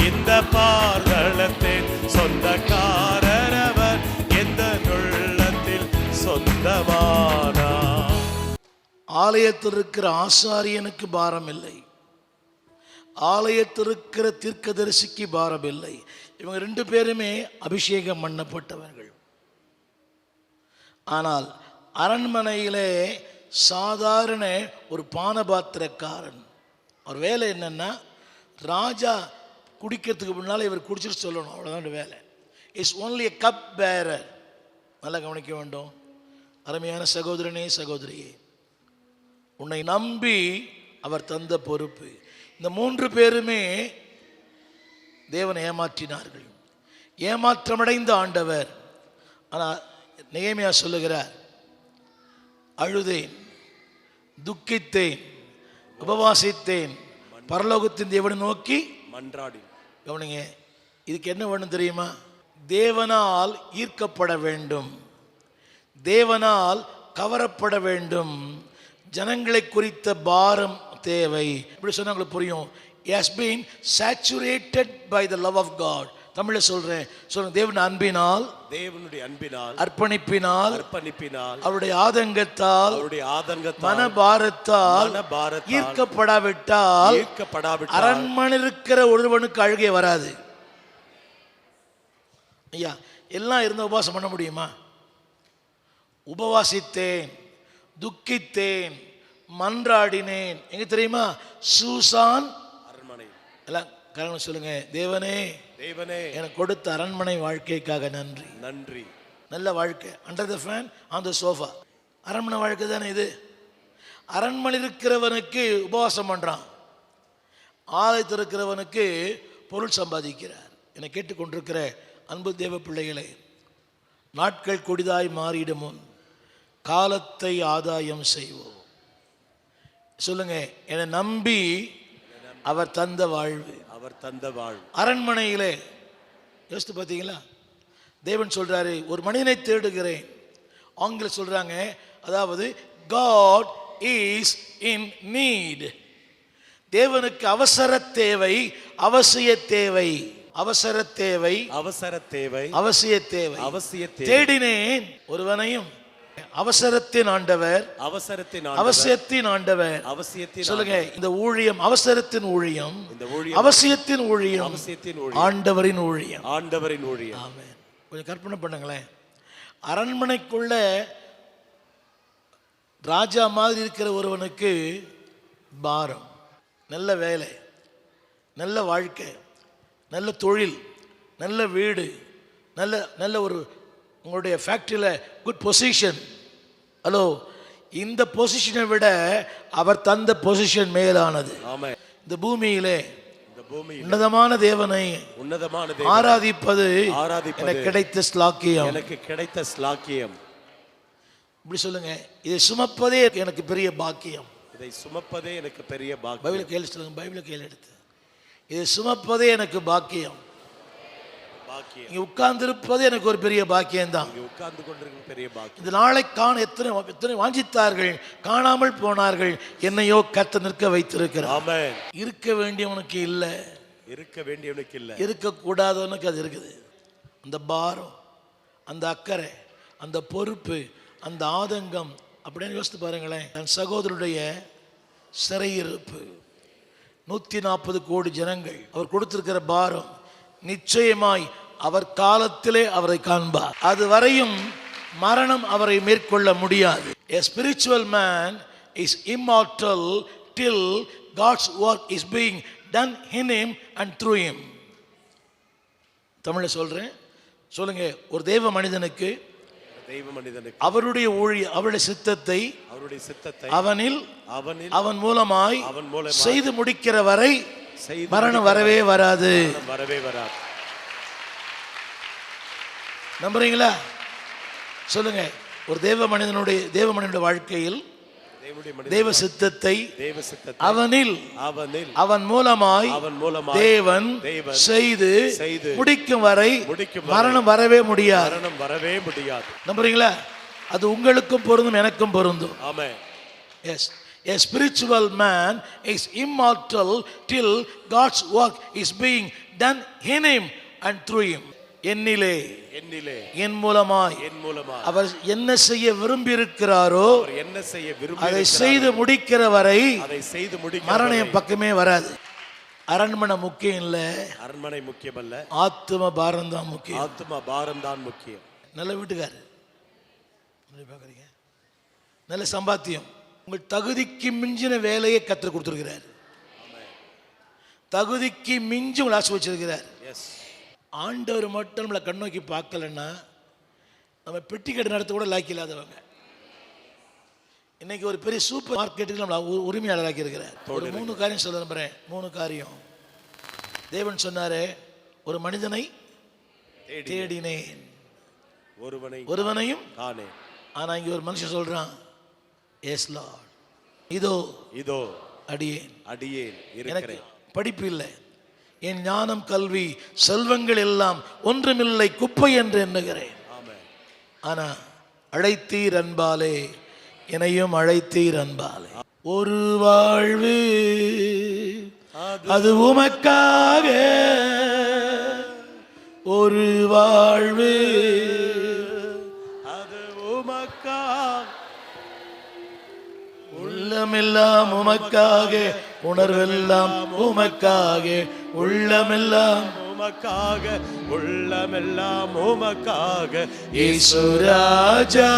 இந்த பார்தளத்தின் சொந்தக்காரரவர் எந்த உள்ளத்தில் சொந்தமானார். ஆலயத்தில் இருக்கிற ஆசாரியனுக்கு பாரம் இல்லை, ஆலயத்தில் இருக்கிற தீர்க்கதரிசிக்கு பாரம் இல்லை. இவங்க 2 பேருமே அபிஷேகம் பண்ணப்பட்டவர்கள். ஆனால் அரண்மனையிலே சாதாரண ஒரு பானபாத்திரக்காரன். அவர் வேலை என்னன்னா, ராஜா குடிக்கிறதுக்கு முன்னால் இவர் குடிச்சிட்டு சொல்லணும், அவ்வளோதான் வேலை. இட்ஸ் ஓன்லி எ கப் பேரர். நல்லா கவனிக்க வேண்டும். அருமையான சகோதரனே சகோதரியே, உன்னை நம்பி அவர் தந்த பொறுப்பு. இந்த 3 பேருமே தேவனை ஏமாற்றினார்கள், ஏமாற்றமடைந்த ஆண்டவர். ஆனால் நெகேமியா சொல்லுகிறார், அழுதேன், துக்கித்தேன், உபவாசித்தேன், பரலோகத்தின் தேவனை நோக்கி மன்றாடி. கவனிங்க, இதுக்கு என்ன வேணும் தெரியுமா? தேவனால் ஈர்க்கப்பட வேண்டும், தேவனால் கவரப்பட வேண்டும். ஜனங்களை குறித்த பாரம் தேவை. இப்படி சொன்னா உங்களுக்கு புரியும். He has been saturated by the love of God. தமிழில் சொல்றேன், சொல்லுங்க. தேவன் அன்பினால், தேவனுடைய அன்பினால், அர்ப்பணிப்பினால், அவருடைய ஆதங்கத்தால், மனபாரத்தால் ஈர்க்கப்படாவிட்டால் அரண்மனை இருக்கிற ஒருவனுக்கு அழுகை வராது. ஐயா, எல்லாம் இருந்த உபவாசம் பண்ண முடியுமா? உபவாசித்தேன், துக்கித்தேன், மன்றாடினேன். எங்க தெரியுமா? சூசான் அரண்மனை. எல்லாம் காரணம் சொல்லுங்க. தேவனே, தேவனே எனக்கு கொடுத்த அரண்மனை வாழ்க்கைக்காக நன்றி. நன்றி. நல்ல வாழ்க்கை. Under the fan, on the sofa. அரண்மனை வாழ்க்கை தானே இது. அரண்மனை இருக்கிறவனுக்கு உபவாசம் பண்றான், ஆலயத்தில் இருக்கிறவனுக்கு பொருள் சம்பாதிக்கிறார். என்னை கேட்டுக்கொண்டிருக்கிற அன்பு தேவ பிள்ளைகளே, நாட்கள் கொடிதாய் மாறிடும் முன் காலத்தை ஆதாயம் செய்வோம். சொல்லுங்க, என்னை நம்பி அவர் தந்த வாழ்வு. அவர் தந்த வாழ்வு. அரண்மனையிலே யோசித்து பார்த்தீங்களா? தேவன் சொல்றாரு, ஒரு மனிதனை தேடுகிறேன். ஆங்கிலம் சொல்றாங்க, அதாவது God is in need. தேவனுக்கு அவசர தேவை, அவசிய தேவை, அவசர தேவை, அவசர தேவை, அவசிய தேவை, அவசிய தேவை. தேடினேன் ஒருவனையும். அவசரத்தின் ஆண்டவர், அவசரத்தின் அவசியத்தின் ஆண்டவர். அவசியத்தின் சொல்லுங்க, இந்த ஊழியம் அவசரத்தின் ஊழியம், இந்த ஊழியம் அவசியத்தின் ஊழியம், அவசியத்தின் ஊழியம், ஆண்டவரின் ஊழியம். ஆண்டவரின் ஊழியம். ஆமென். கொஞ்சம் கற்பனை பண்ணுங்களேன், அரண்மனைக்குள்ள ராஜா மாதிரி இருக்கிற ஒருவனுக்கு பாரம், நல்ல வேலை, நல்ல வாழ்க்கை, நல்ல தொழில், நல்ல வீடு, நல்ல நல்ல ஒரு உங்களுடைய ஃபேக்டரியில் குட் பொசிஷன். ஹலோ, இந்த பொசிஷனை விட அவர் தந்த பொசிஷன் மேலானது. ஆமென். இந்த பூமியிலே இந்த பூமியில் உன்னதமான தேவனை உன்னதமான தேவனை ஆராதிப்பது ஆராதிப்பது எனக்கு கிடைத்த ஸ்லாக்கியம். எனக்கு கிடைத்த ஸ்லாக்கியம். இப்படி சொல்லுங்க, இதை சுமப்பதே எனக்கு பெரிய பாக்கியம். இதை சுமப்பதே எனக்கு பெரிய பாக்கியம். பைபிளை கையில் சொல்லுங்க, பைபிளை கையில் எடுத்து, இதை சுமப்பதே எனக்கு பாக்கியம். பாக்கியம். இங்க உட்கார்ந்து இருப்பதே எனக்கு ஒரு பெரிய பாக்கியம் தான். இங்க உட்கார்ந்து கொண்டிருக்கும் பெரிய பாக்கியம். இந்த நாளை காண எத்தனை வாஞ்சித்தார்கள், காணாமல் போனார்கள். என்னையோ கர்த்தர் நிற்க வைத்திருக்கிறார். ஆமென். இருக்க வேண்டியவனுக்கு இல்லை, இருக்க வேண்டியவனுக்கு இல்லை, இருக்கக்கூடாதவனுக்கு அது இருக்குது. அந்த பாரம், அந்த அக்கறை, அந்த பொறுப்பு, அந்த ஆதங்கம், அப்படின்னு யோசித்து பாருங்களேன். தன் சகோதரருடைய சிறையிருப்பு, 140 கோடி ஜனங்கள், அவர் கொடுத்திருக்கிற பாரம், நிச்சயமாய் அவர் காலத்திலே அவரை காண்பார். அது வரையும் மரணம் அவரை மேற்கொள்ள முடியாது. A spiritual man is immortal till God's work is being done in him and through him. தமிழ்ல சொல்றேன், சொல்லுங்க, ஒரு தெய்வ மனிதனுக்கு, தெய்வ மனிதனுக்கு அவருடைய ஊழிய, அவருடைய சித்தத்தை, அவருடைய சித்தத்தை அவன் மூலமாய் செய்து முடிக்கிற வரை செய்து மரணம் வரவே வராது. வரவே வராது. நம்புறீங்களா? சொல்லுங்க, ஒரு தேவ மனிதனுடைய வாழ்க்கையில் தேவ சித்தத்தை அவனில் அவன் மூலமாய் தேவன் செய்து முடிக்கும் வரை மரணம் வரவே முடியாது. நம்புறீங்களா? அது உங்களுக்கும் பொருந்தும், எனக்கும் பொருந்தும். ஆமென். Yes. A spiritual man is immortal till God's work is being done in him and through him. என்னிலே, என் மூலமாய் அவர் என்ன செய்ய விரும்பி இருக்கிறாரோ அதை செய்து முடிக்கிற வரை மரணம் பக்கமே வராது. அரண்மனை முக்கியம் இல்ல, அரண்மனை முக்கியம் அல்ல, ஆத்தும பாரம் தான் முக்கியம். ஆத்தும பாரம் தான் முக்கியம். நல்ல வீட்டுக்காரர், பாக்குறீங்க, நல்ல சம்பாத்தியம், உங்கள் தகுதிக்கு மிஞ்சின வேலையை கற்றுக் கொடுத்திருக்கிறார். தகுதிக்கு மிஞ்சி உங்களை ஆசீர்வதிச்சிருக்கிறார். ஆண்டவர் மட்டும் நம்மளை கண்ணோக்கி பார்க்கலன்னா நம்ம பெட்டி கடை நடத்த கூட லாக்கி இல்லாதவங்க. இன்னைக்கு ஒரு பெரிய சூப்பர் மார்க்கெட்டுக்கு நம்மளை உரிமையாளராக்கி இருக்கிறார். ஒரு 3 காரியம் சொல்ல நம்புறேன். 3 காரியம். தேவன் சொன்னாரே, ஒரு மனிதனை தேடினேன், ஒருவனையும் காணேன். ஆனா இங்க ஒரு மனுஷன் சொல்றான், எஸ் லார்ட், இதோ அடியேன் இருக்கிறேன். படிப்பு இல்லை, என் ஞானம், கல்வி, செல்வங்கள் எல்லாம் ஒன்றுமில்லை, குப்பை என்று எண்ணுகிறேன். ஆனா அழைத்தீர் அன்பாலே, என்னையும் அழைத்தீர் அன்பாலே. ஒரு வாழ்வு அது உமக்காக, ஒரு வாழ்வு அது உமக்காக, உள்ளமெல்லாம் உமக்காக, உணர்வெல்லாம் உமக்காக, உள்ளமெல்லாம் உமக்காக, உள்ளமெல்லாம் உமக்காக. இயேசு ராஜா,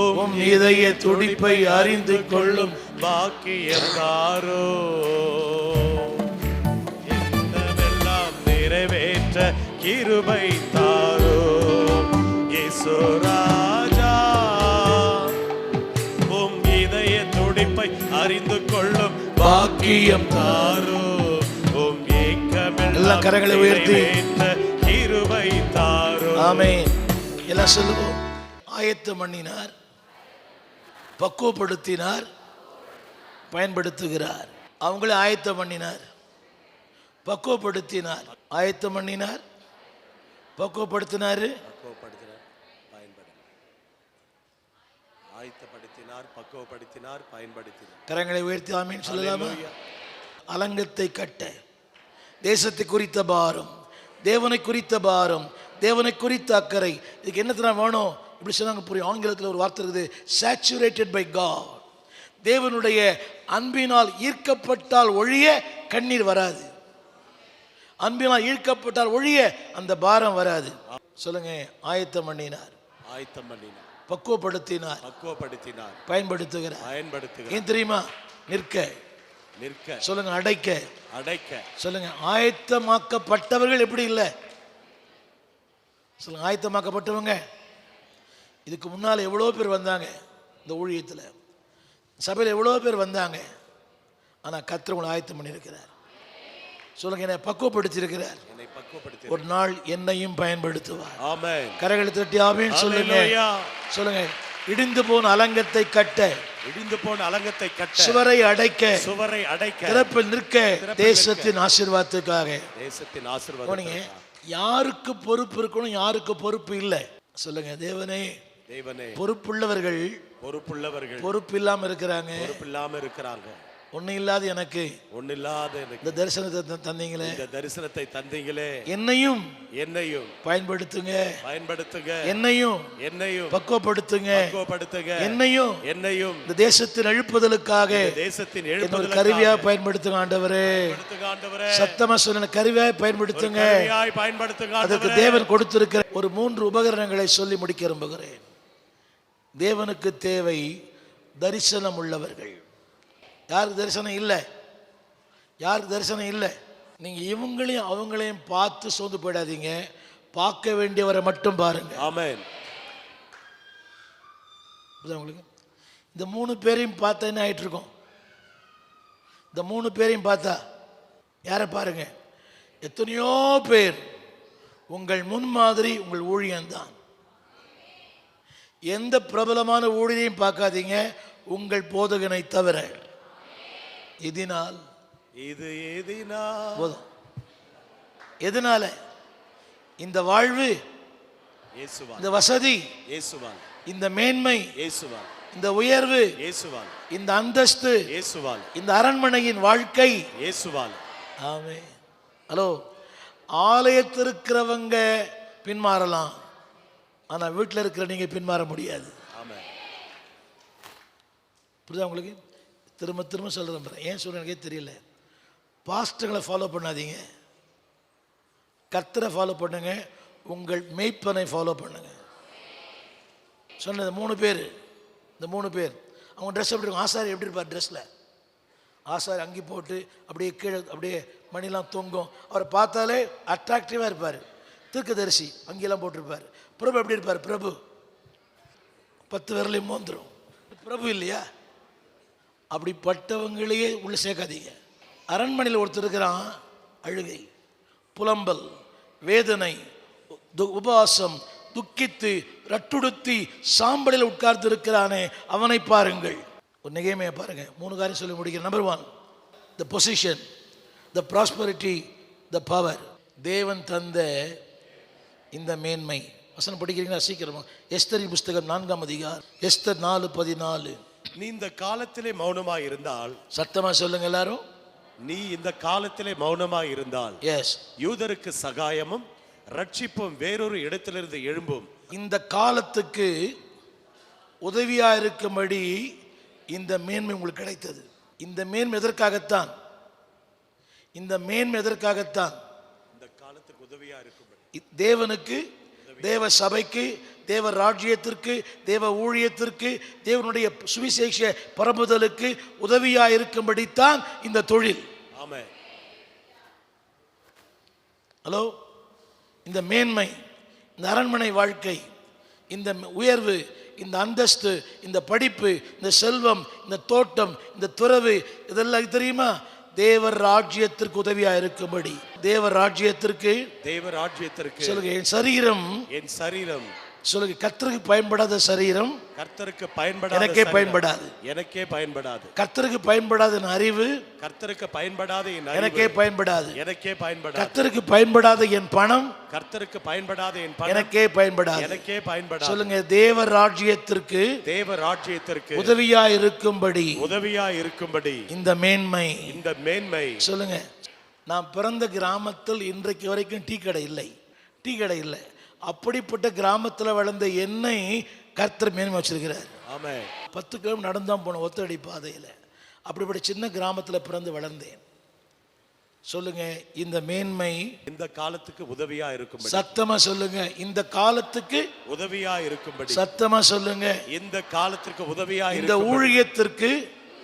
உம் இதய துடிப்பை அறிந்து கொள்ளும் பாக்கியம் தாரோ. எல்லாம் நிறைவேற்ற கிருபை தாரோ. இயேசு ராஜா, உம் இதய துடிப்பை அறிந்து கொள்ளும் பாக்கியம் தாரோ. உம் ஏக்கமெல்லாம் கரங்களை உயர்த்தி ஆமென். எல்லாம் சொல்லுவோம். ஆயத்தம் பண்ணினார், பக்குவப்படுத்தினார், பயன்படுத்துகிறார். அவங்களே ஆயத்தம் பண்ணினார், பக்குவப்படுத்தினார். ஆயத்தம் பண்ணினார், பக்குவப்படுத்தினார், ஆயத்தப்படுத்தினார், பக்குவப்படுத்தினார், பயன்படுத்தினார். கரங்களை உயர்த்தி ஆமென் சொல்லலாமா? அலங்கத்தை கட்ட, தேசத்தை குறித்த பாரம், தேவனை குறித்த பாரம், தேவனை குறித்த அக்கறை. இதுக்கு என்ன வேணும் இப்படி சொன்னாங்க புரியும். ஆங்கிலத்தில் ஒரு வார்த்தை இருக்குது, சேச்சுரேட்டட் பை காட். தேவனுடைய அன்பினால் ஈர்க்கப்பட்டால் ஒழிய கண்ணீர் வராது. அன்பினால் ஈர்க்கப்பட்டால் ஒழிய அந்த பாரம் வராது. சொல்லுங்க. ஆயத்தம் பண்ணினார், ஆயத்தம் பண்ணினார், பக்குவப்படுத்தினார், பக்குவப்படுத்தினார், பயன்படுத்துகிறார். பயன்படுத்துகிறார். ஏன் தெரியுமா? நிற்க, நிற்க. சொல்லுங்க. அடைக்க, அடைக்க. சொல்லுங்க. ஆயத்தமாக்கப்பட்டவர்கள் எப்படி இல்லை? சொல்லுங்க. ஆயத்தமாக்கப்பட்டவங்க. இதுக்கு முன்னால் எவ்வளோ பேர் வந்தாங்க இந்த ஊழியத்தில், சபையில் எவ்வளோ பேர் வந்தாங்க. ஆனால் கர்த்தர் உங்களை ஆயத்தம் பண்ணியிருக்கிறார். சொல்லுங்க. என்னை பக்குவப்படுத்தியிருக்கிறார். என்னை பக்குவப்படுத்தி ஒரு நாள் என்னையும் பயன்படுத்துவார். ஆமென். கரங்களை தட்டி ஆமென் சொல்லுங்க. சொல்லுங்க. இடிந்து போன அலங்கத்தை கட்ட, இடிந்து போன அலங்கத்தை கட்ட, சுவரை அடைக்க, சுவரை அடைக்க, திறப்பில் நிற்க, தேசத்தின் ஆசீர்வாதத்துக்காக. தேசத்தின் ஆசீர்வாதம். யாருக்கு பொறுப்பு இருக்கணும், யாருக்கு பொறுப்பு இல்லை? சொல்லுங்க. தேவனே, தேவனே, பொறுப்புள்ளவர்கள் பொறுப்புள்ளவர்கள் பொறுப்பு இல்லாம இருக்கிறாங்க. பொறுப்பு இல்லாம இருக்கிறாங்க. ஒண்ணு இல்லாத எனக்கு ஒண்ணு இல்லாத எனக்கு இந்த தரிசனத்தை தந்தீங்களே, இந்த தரிசனத்தை தந்தீங்களே, என்னையும் என்னையும் பயன்படுத்துங்க, பயன்படுத்துங்க, என்னையும் என்னையும் பக்குவப்படுத்துங்க, பக்குவப்படுத்துங்க, என்னையும் என்னையும் இந்த தேசத்தின் எழுப்புதலுக்காக தேசத்தின் ஒரு எழுப்புதலுக்காக கருவியா பயன்படுத்துங்க ஆண்டவரே. ஆண்டவரே, சத்தமா சொல்லுங்க. கருவியாய் பயன்படுத்துங்க. கருவியாய் பயன்படுத்துங்க. அதுக்கு தேவன் கொடுத்திருக்கிற ஒரு 3 உபகரணங்களை சொல்லி முடிக்க விரும்புகிறேன். தேவனுக்கு தேவை தரிசனம் உள்ளவர்கள். யாருக்கு தரிசனம் இல்லை? யாருக்கு தரிசனம் இல்லை? நீங்க இவங்களையும் அவங்களையும் பார்த்து சோர்ந்து போயிடாதீங்க. பார்க்க வேண்டியவரை மட்டும் பாருங்க. ஆமென். உங்களுக்கு இந்த 3 பேரையும் பார்த்தா என்ன ஆயிட்டு இருக்கோம்? இந்த 3 பேரையும் பார்த்தா யாரை பாருங்க? எத்தனையோ பேர் உங்கள் முன்மாதிரி உங்கள் ஊழியம்தான். எந்த பிரபலமான ஊழியரையும் பார்க்காதீங்க உங்கள் போதகனை தவிர. எதினால்? இது எதினால்? போதும். எதனால? இந்த வாழ்வு, இயேசுவால். இந்த வசதி, இயேசுவால். இந்த மேன்மை, இயேசுவால். இந்த உயர்வு, இயேசுவால். இந்த அந்தஸ்து, இயேசுவால். இந்த அரண்மனையின் வாழ்க்கை, இயேசுவால். ஆமென். ஹலோ, ஆலயத்தில் இருக்கிறவங்க பின்மாறலாம், ஆனா வீட்டில் இருக்கிற நீங்க பின்மாற முடியாது. ஆமென். புரியுதா உங்களுக்கு? திரும்ப திரும்ப சொல்கிறேன். ஏன் சொல்கிறேன் எனக்கே தெரியல. பாஸ்டர்களை ஃபாலோ பண்ணாதீங்க, கர்த்தரை ஃபாலோ பண்ணுங்க, உங்கள் மெய்ப்பனை ஃபாலோ பண்ணுங்க. சொன்னது 3 பேர். இந்த 3 பேர் அவங்க ட்ரெஸ் எப்படி இருக்கும்? ஆசாரி எப்படி இருப்பார் ட்ரெஸ்ஸில்? ஆசாரி அங்கி போட்டு அப்படியே கீழே அப்படியே மணிலாம் தொங்கும். அவரை பார்த்தாலே அட்ராக்டிவாக இருப்பார். தீர்க்கதரிசி அங்கெல்லாம் போட்டிருப்பார். பிரபு எப்படி இருப்பார்? பிரபு 10 விரலையும் மோந்துரும். பிரபு இல்லையா? அப்படிப்பட்டவங்களையே உள்ள சேர்க்காதீங்க. அரண்மனையில் ஒருத்தர் இருக்கிறான், அழுகை, புலம்பல், வேதனை, உபவாசம், துக்கித்து ரட்டுடுத்தி சாம்பலில் உட்கார்ந்து இருக்கிறானே, அவனை பாருங்கள். ஒரு நிகைமையை பாருங்க. 3 காரியம் சொல்லி முடிக்கிறேன். Number 1, the position, the prosperity, the power. தேவன் தந்த இந்த மேன்மை. வசனம் படிக்கிறீங்களா? சீக்கிரமா. எஸ்தரின் புஸ்தகம் 4ஆம் அதிகாரம், எஸ்தர் 4:14. நீ இந்த காலத்திலே மௌனமாய் இருந்தால், சத்தமா சொல்லுங்க எல்லாரும். நீ இந்த காலத்திலே மௌனமாய் இருந்தால், எஸ், யூதருக்கு சகாயமும் ரட்சிப்பும் வேறொரு இடத்திலிருந்து எழும்பும். இந்த காலத்துக்கு உதவியா இருக்கும்படி இந்த மேன்மை உங்களுக்கு கிடைத்தது. இந்த மேன்மை எதற்காகத்தான்? இந்த மேன்மை எதற்காகத்தான்? இந்த காலத்துக்கு உதவியா இருக்கும்படி, தேவனுக்கு, தேவ சபைக்கு, தேவ ராஜ்யத்திற்கு, தேவ ஊழியத்திற்கு, தேவனுடைய சுவிசேஷ பரப்புதலுக்கு உதவியா இருக்கும்படித்தான் இந்த தொழில். ஆமென். ஹலோ, இந்த மேன்மை, இந்த அரண்மனை வாழ்க்கை, இந்த உயர்வு, இந்த அந்தஸ்து, இந்த படிப்பு, இந்த செல்வம், இந்த தோட்டம், இந்த துறவு, இதெல்லாம் தெரியுமா? தேவர் ராஜ்யத்திற்கு உதவியா இருக்கும்படி. தேவர் ராஜ்யத்திற்கு, தேவ ராஜ்யத்திற்கு சொல்லுங்க, என் சரீரம், என் சரீரம், சொல்லுங்க, கர்த்தருக்கு பயன்படாத சரீரம் கர்த்தருக்கு பயன்படாத எனக்கே சரீரம் பயன்படாது. எனக்கே பயன்படாது. கர்த்தருக்கு பயன்படாத என் அறிவு கர்த்தருக்கு பயன்படாத என் எனக்கே அறிவு பயன்படாது. எனக்கே பயன்படாது. கர்த்தருக்கு பயன்படாத என் பணம் கர்த்தருக்கு பயன்படாத என் பணம் எனக்கே பயன்படாது. எனக்கே பயன்படாது. சொல்லுங்க, தேவர் ராஜ்யத்திற்கு தேவ ராஜ்யத்திற்கு உதவியா இருக்கும்படி உதவியா இருக்கும்படி இந்த மேன்மை. இந்த மேன்மை. சொல்லுங்க, நான் பிறந்த கிராமத்தில் இன்றைக்கு வரைக்கும் டீ கடை இல்லை, டீ கடை இல்லை. அப்படிப்பட்ட கிராமத்தில் வளர்ந்த என்னை கர்த்தர் மேன்மை வச்சிருக்கிறார். ஆமென். 10 கிலோமீட்டர் நடந்தான் போன ஒத்தடி பாதையில். அப்படிப்பட்ட சின்ன கிராமத்தில் பிறந்து வளர்ந்தேன். சொல்லுங்க, இந்த மேன்மை இந்த காலத்துக்கு உதவியா இருக்கும்படி. சத்தமா சொல்லுங்க, இந்த காலத்துக்கு உதவியா இருக்கும்படி. சத்தமா சொல்லுங்க, இந்த காலத்திற்கு உதவியா இந்த ஊழியத்திற்கு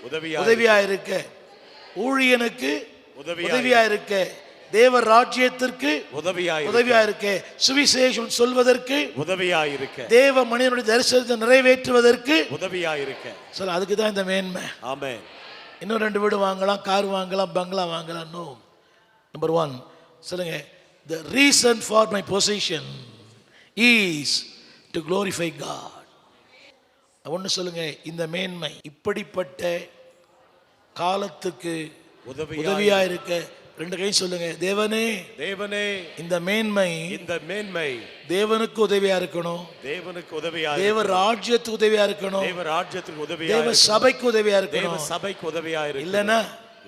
உதவியா இருக்க, ஊழியனுக்கு உதவியா இருக்க, தேவ ராஜ்யத்திற்கு உதவியா இருக்க, சுவிசேஷம் சொல்வதற்கு உதவியா இருக்க, தேவ மனிதனுடைய தரிசனத்தை நிறைவேற்றுவதற்கு உதவியா இருக்க. சொல்ல, அதுக்கு தான் இந்த மேன்மை. ஆமென். இன்னும் 2 வீடு வாங்கலாம், கார் வாங்கலாம், பங்களா வாங்கலாம். நோ. நம்பர் 1 சொல்லுங்க, the reason for my position is to glorify God. ஒன்று சொல்லுங்க, இந்த மேன்மை இப்படிப்பட்ட காலத்துக்கு உதவியா இருக்க. 2 கை சொல்லுங்க, தேவனே, தேவனே, இந்த மேன்மை, இந்த மேன்மை தேவனுக்கு உதவியா இருக்கணும். தேவனுக்கு உதவியா, தேவ ராஜ்யத்துக்கு உதவியா இருக்கணும். தேவ ராஜ்யத்துக்கு உதவியா, தேவ சபைக்கு உதவியா இருக்கணும். தேவ சபைக்கு உதவியா இருக்கணும்.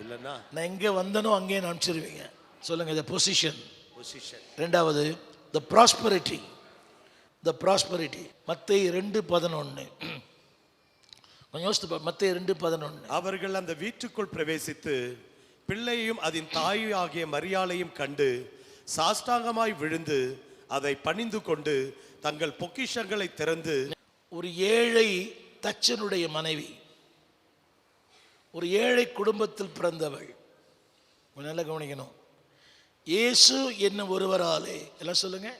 இல்லனா நான் எங்க வந்தனோ அங்கே அனுப்பிச்சிருவீங்க. சொல்லுங்க, the position. ரெண்டாவது, the prosperity. the prosperity. மத்தேயு 2:11. கொஞ்சம் யோசித்து, மத்தேயு 2:11. அவர்கள் அந்த வீட்டுக்குள் பிரவேசித்து பிள்ளையும் அதன் தாய் ஆகிய மரியாளையும் கண்டு சாஷ்டாங்கமாய் விழுந்து அதை பணிந்து கொண்டு தங்கள் பொக்கிஷங்களை திறந்து. ஒரு ஏழை தச்சனுடைய மனைவி, ஒரு ஏழை குடும்பத்தில் பிறந்தவள். நல்லா கவனிக்கணும். இயேசு என்னும் ஒருவராலே, எல்லாம் சொல்லுங்க,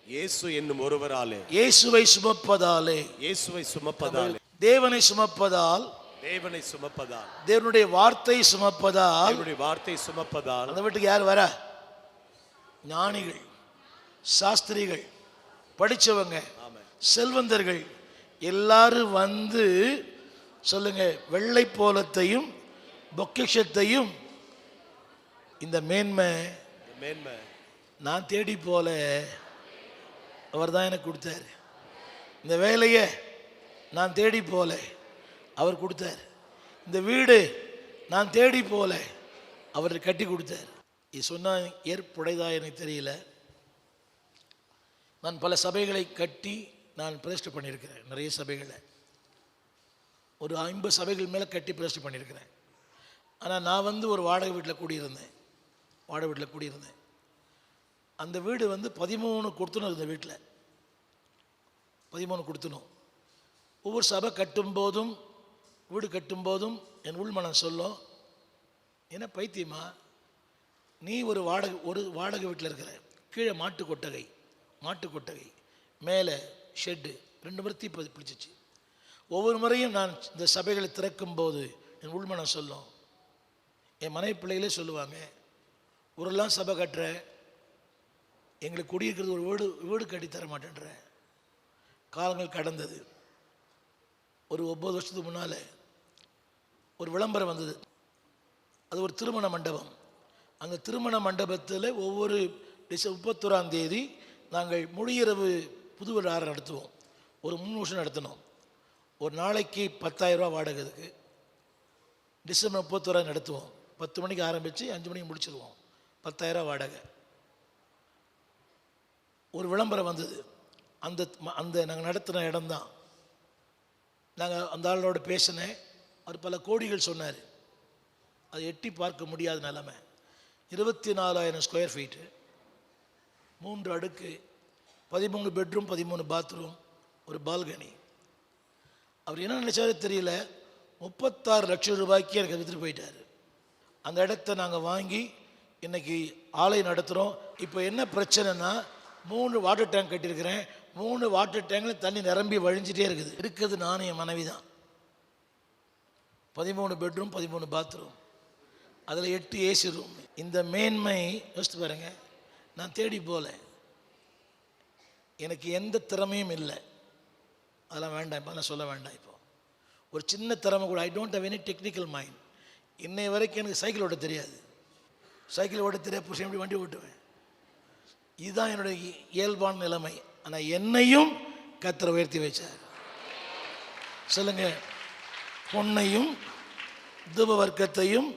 இயேசு என்னும் ஒருவராலே, இயேசுவை சுமப்பதாலே, இயேசுவை சுமப்பதாலே, தேவனை சுமப்பதால், தேவனை சுமப்பதால், தேவனுடைய வார்த்தை சுமப்பதால், தேவனுடைய வார்த்தை சுமப்பதால். அந்த வீட்டுக்கு யார் வர? ஞானிகள், சாஸ்திரிகள், படிச்சவங்க, செல்வந்தர்கள் எல்லாரும் வந்து சொல்லுங்க, வெள்ளை போலத்தையும் பொக்கிஷத்தையும், இந்த மேன்மை நான் தேடி போல அவர் தான் எனக்கு கொடுத்தார். இந்த வேலையை நான் தேடி போல அவர் கொடுத்தார். இந்த வீடு நான் தேடி போல அவர் கட்டி கொடுத்தார். இது சொன்னா ஏற்புடையதா எனக்கு தெரியல. நான் பல சபைகளை கட்டி நான் பிரதிஷ்டை பண்ணியிருக்கிறேன். நிறைய சபைகளை, ஒரு 50 சபைகள் மேலே கட்டி பிரதிஷ்டை பண்ணியிருக்கிறேன். ஆனால் நான் வந்து ஒரு வாடகை வீட்டில் குடியிருந்தேன். அந்த வீடு வந்து 13 கொடுத்தணும். இருந்த வீட்டில் 13 கொடுத்தணும். ஒவ்வொரு சபை கட்டும்போதும், வீடு கட்டும்போதும் என் உள்மனம் சொல்லும், என்ன பைத்தியமா நீ ஒரு வாடகை வீட்டில் இருக்கிற, கீழே மாட்டு கொட்டகை, மேலே ஷெட்டு, 2 முறை தீ பிடிச்சிச்சு. ஒவ்வொரு முறையும் நான் இந்த சபைகளை திறக்கும் போது என் உள்மனம் சொல்லும், என் மனைவி பிள்ளைகளே சொல்லுவாங்க, ஊரெல்லாம் சபை கட்டுற, எங்களுக்கு குடியிருக்கிறது ஒரு வீடு கட்டி தர மாட்டேன்ற. காலங்கள் கடந்தது. ஒரு 9 வருஷத்துக்கு முன்னால் ஒரு விளம்பரம் வந்தது. அது ஒரு திருமண மண்டபம். அந்த திருமண மண்டபத்தில் ஒவ்வொரு டிசம்பர் 31ஆம் தேதி நாங்கள் முடியிரவு புது விழா நடத்துவோம். ஒரு 3 வருஷம் நடத்தினோம். ஒரு நாளைக்கு 10,000 ரூபா வாடகை. இதுக்கு டிசம்பர் 31 நடத்துவோம். 10 மணிக்கு ஆரம்பித்து 5 மணிக்கு முடிச்சிடுவோம். 10,000 ரூபா வாடகை. ஒரு விளம்பரம் வந்தது. அந்த நாங்கள் நடத்தின இடம்தான். நாங்கள் அந்த ஆளோட பேசினேன். அவர் பல கோடிகள் சொன்னார். அது எட்டி பார்க்க முடியாத நிலைமை. 24,000 ஸ்கொயர் ஃபீட்டு, 3 அடுக்கு, 13 பெட்ரூம், 13 பாத்ரூம், ஒரு பால்கனி. அவர் என்ன நினைச்சாரு தெரியல, 36 லட்சம் ரூபாய்க்கு எனக்கு விற்றுட்டு போயிட்டார். அந்த இடத்த நாங்கள் வாங்கி இன்னைக்கு ஆலை நடத்துகிறோம். இப்போ என்ன பிரச்சனைனா, 3 வாட்டர் டேங்க் கட்டியிருக்கிறேன். 3 வாட்டர் டேங்கில் தண்ணி நிரம்பி வழிஞ்சிட்டே இருக்குது. நானும் என் மனைவி தான். 13 பெட்ரூம், 13 பாத்ரூம். அதில் 8 ஏசி ரூம். இந்த மேன்மை யோசித்து பாருங்க. நான் தேடி போல, எனக்கு எந்த திறமையும் இல்லை, அதெல்லாம் வேண்டாம், இப்போ நான் சொல்ல வேண்டாம். இப்போ ஒரு சின்ன திறமை கூட, I don't have any technical mind. இன்னை வரைக்கும் எனக்கு சைக்கிள் ஓட்ட தெரியாது. சைக்கிள் ஓட்ட தெரியாது, புருஷன் எப்படி வண்டி ஓட்டுவேன். இதுதான் என்னுடைய இயல்பான நிலைமை. ஆனால் என்னையும் கர்த்தர் உயர்த்தி வச்சார். சொல்லுங்க, பொன்னையும் தூப வர்க்கத்தையும்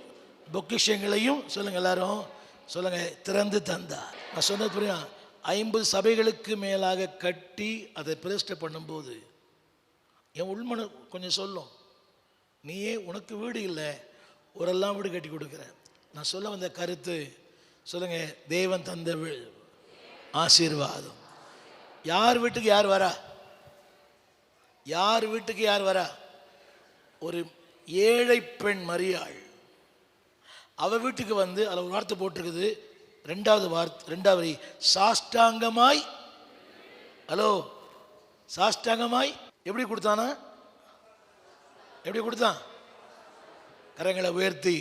பொக்கிஷங்களையும் சொல்லுங்க, எல்லாரும் சொல்லுங்க, திறந்து தந்தார். நான் சொன்னது புரியும். 50 சபைகளுக்கு மேலாக கட்டி அதை பிரதிஷ்டை பண்ணும்போது என் உள்மன கொஞ்சம் சொல்லும், நீயே உனக்கு வீடு இல்லை, ஒரெல்லாம் வீடு கட்டி கொடுக்குற. நான் சொல்ல வந்த கருத்து சொல்லுங்க, தேவன் தந்த ஆசீர்வாதம். யார் வீட்டுக்கு யார் வரா? யார் வீட்டுக்கு யார் வரா? ஒரு ஏழை பெண் மரியாள், அவ வீட்டுக்கு வந்து அதில் ஒரு வார்த்தை போட்டிருக்குது. ரெண்டாவது சாஷ்டாங்கமாய். ஹலோ, சாஷ்டாங்கமாய் எப்படி கொடுத்தானா? எப்படி கொடுத்தான்? கரங்களை உயர்த்தி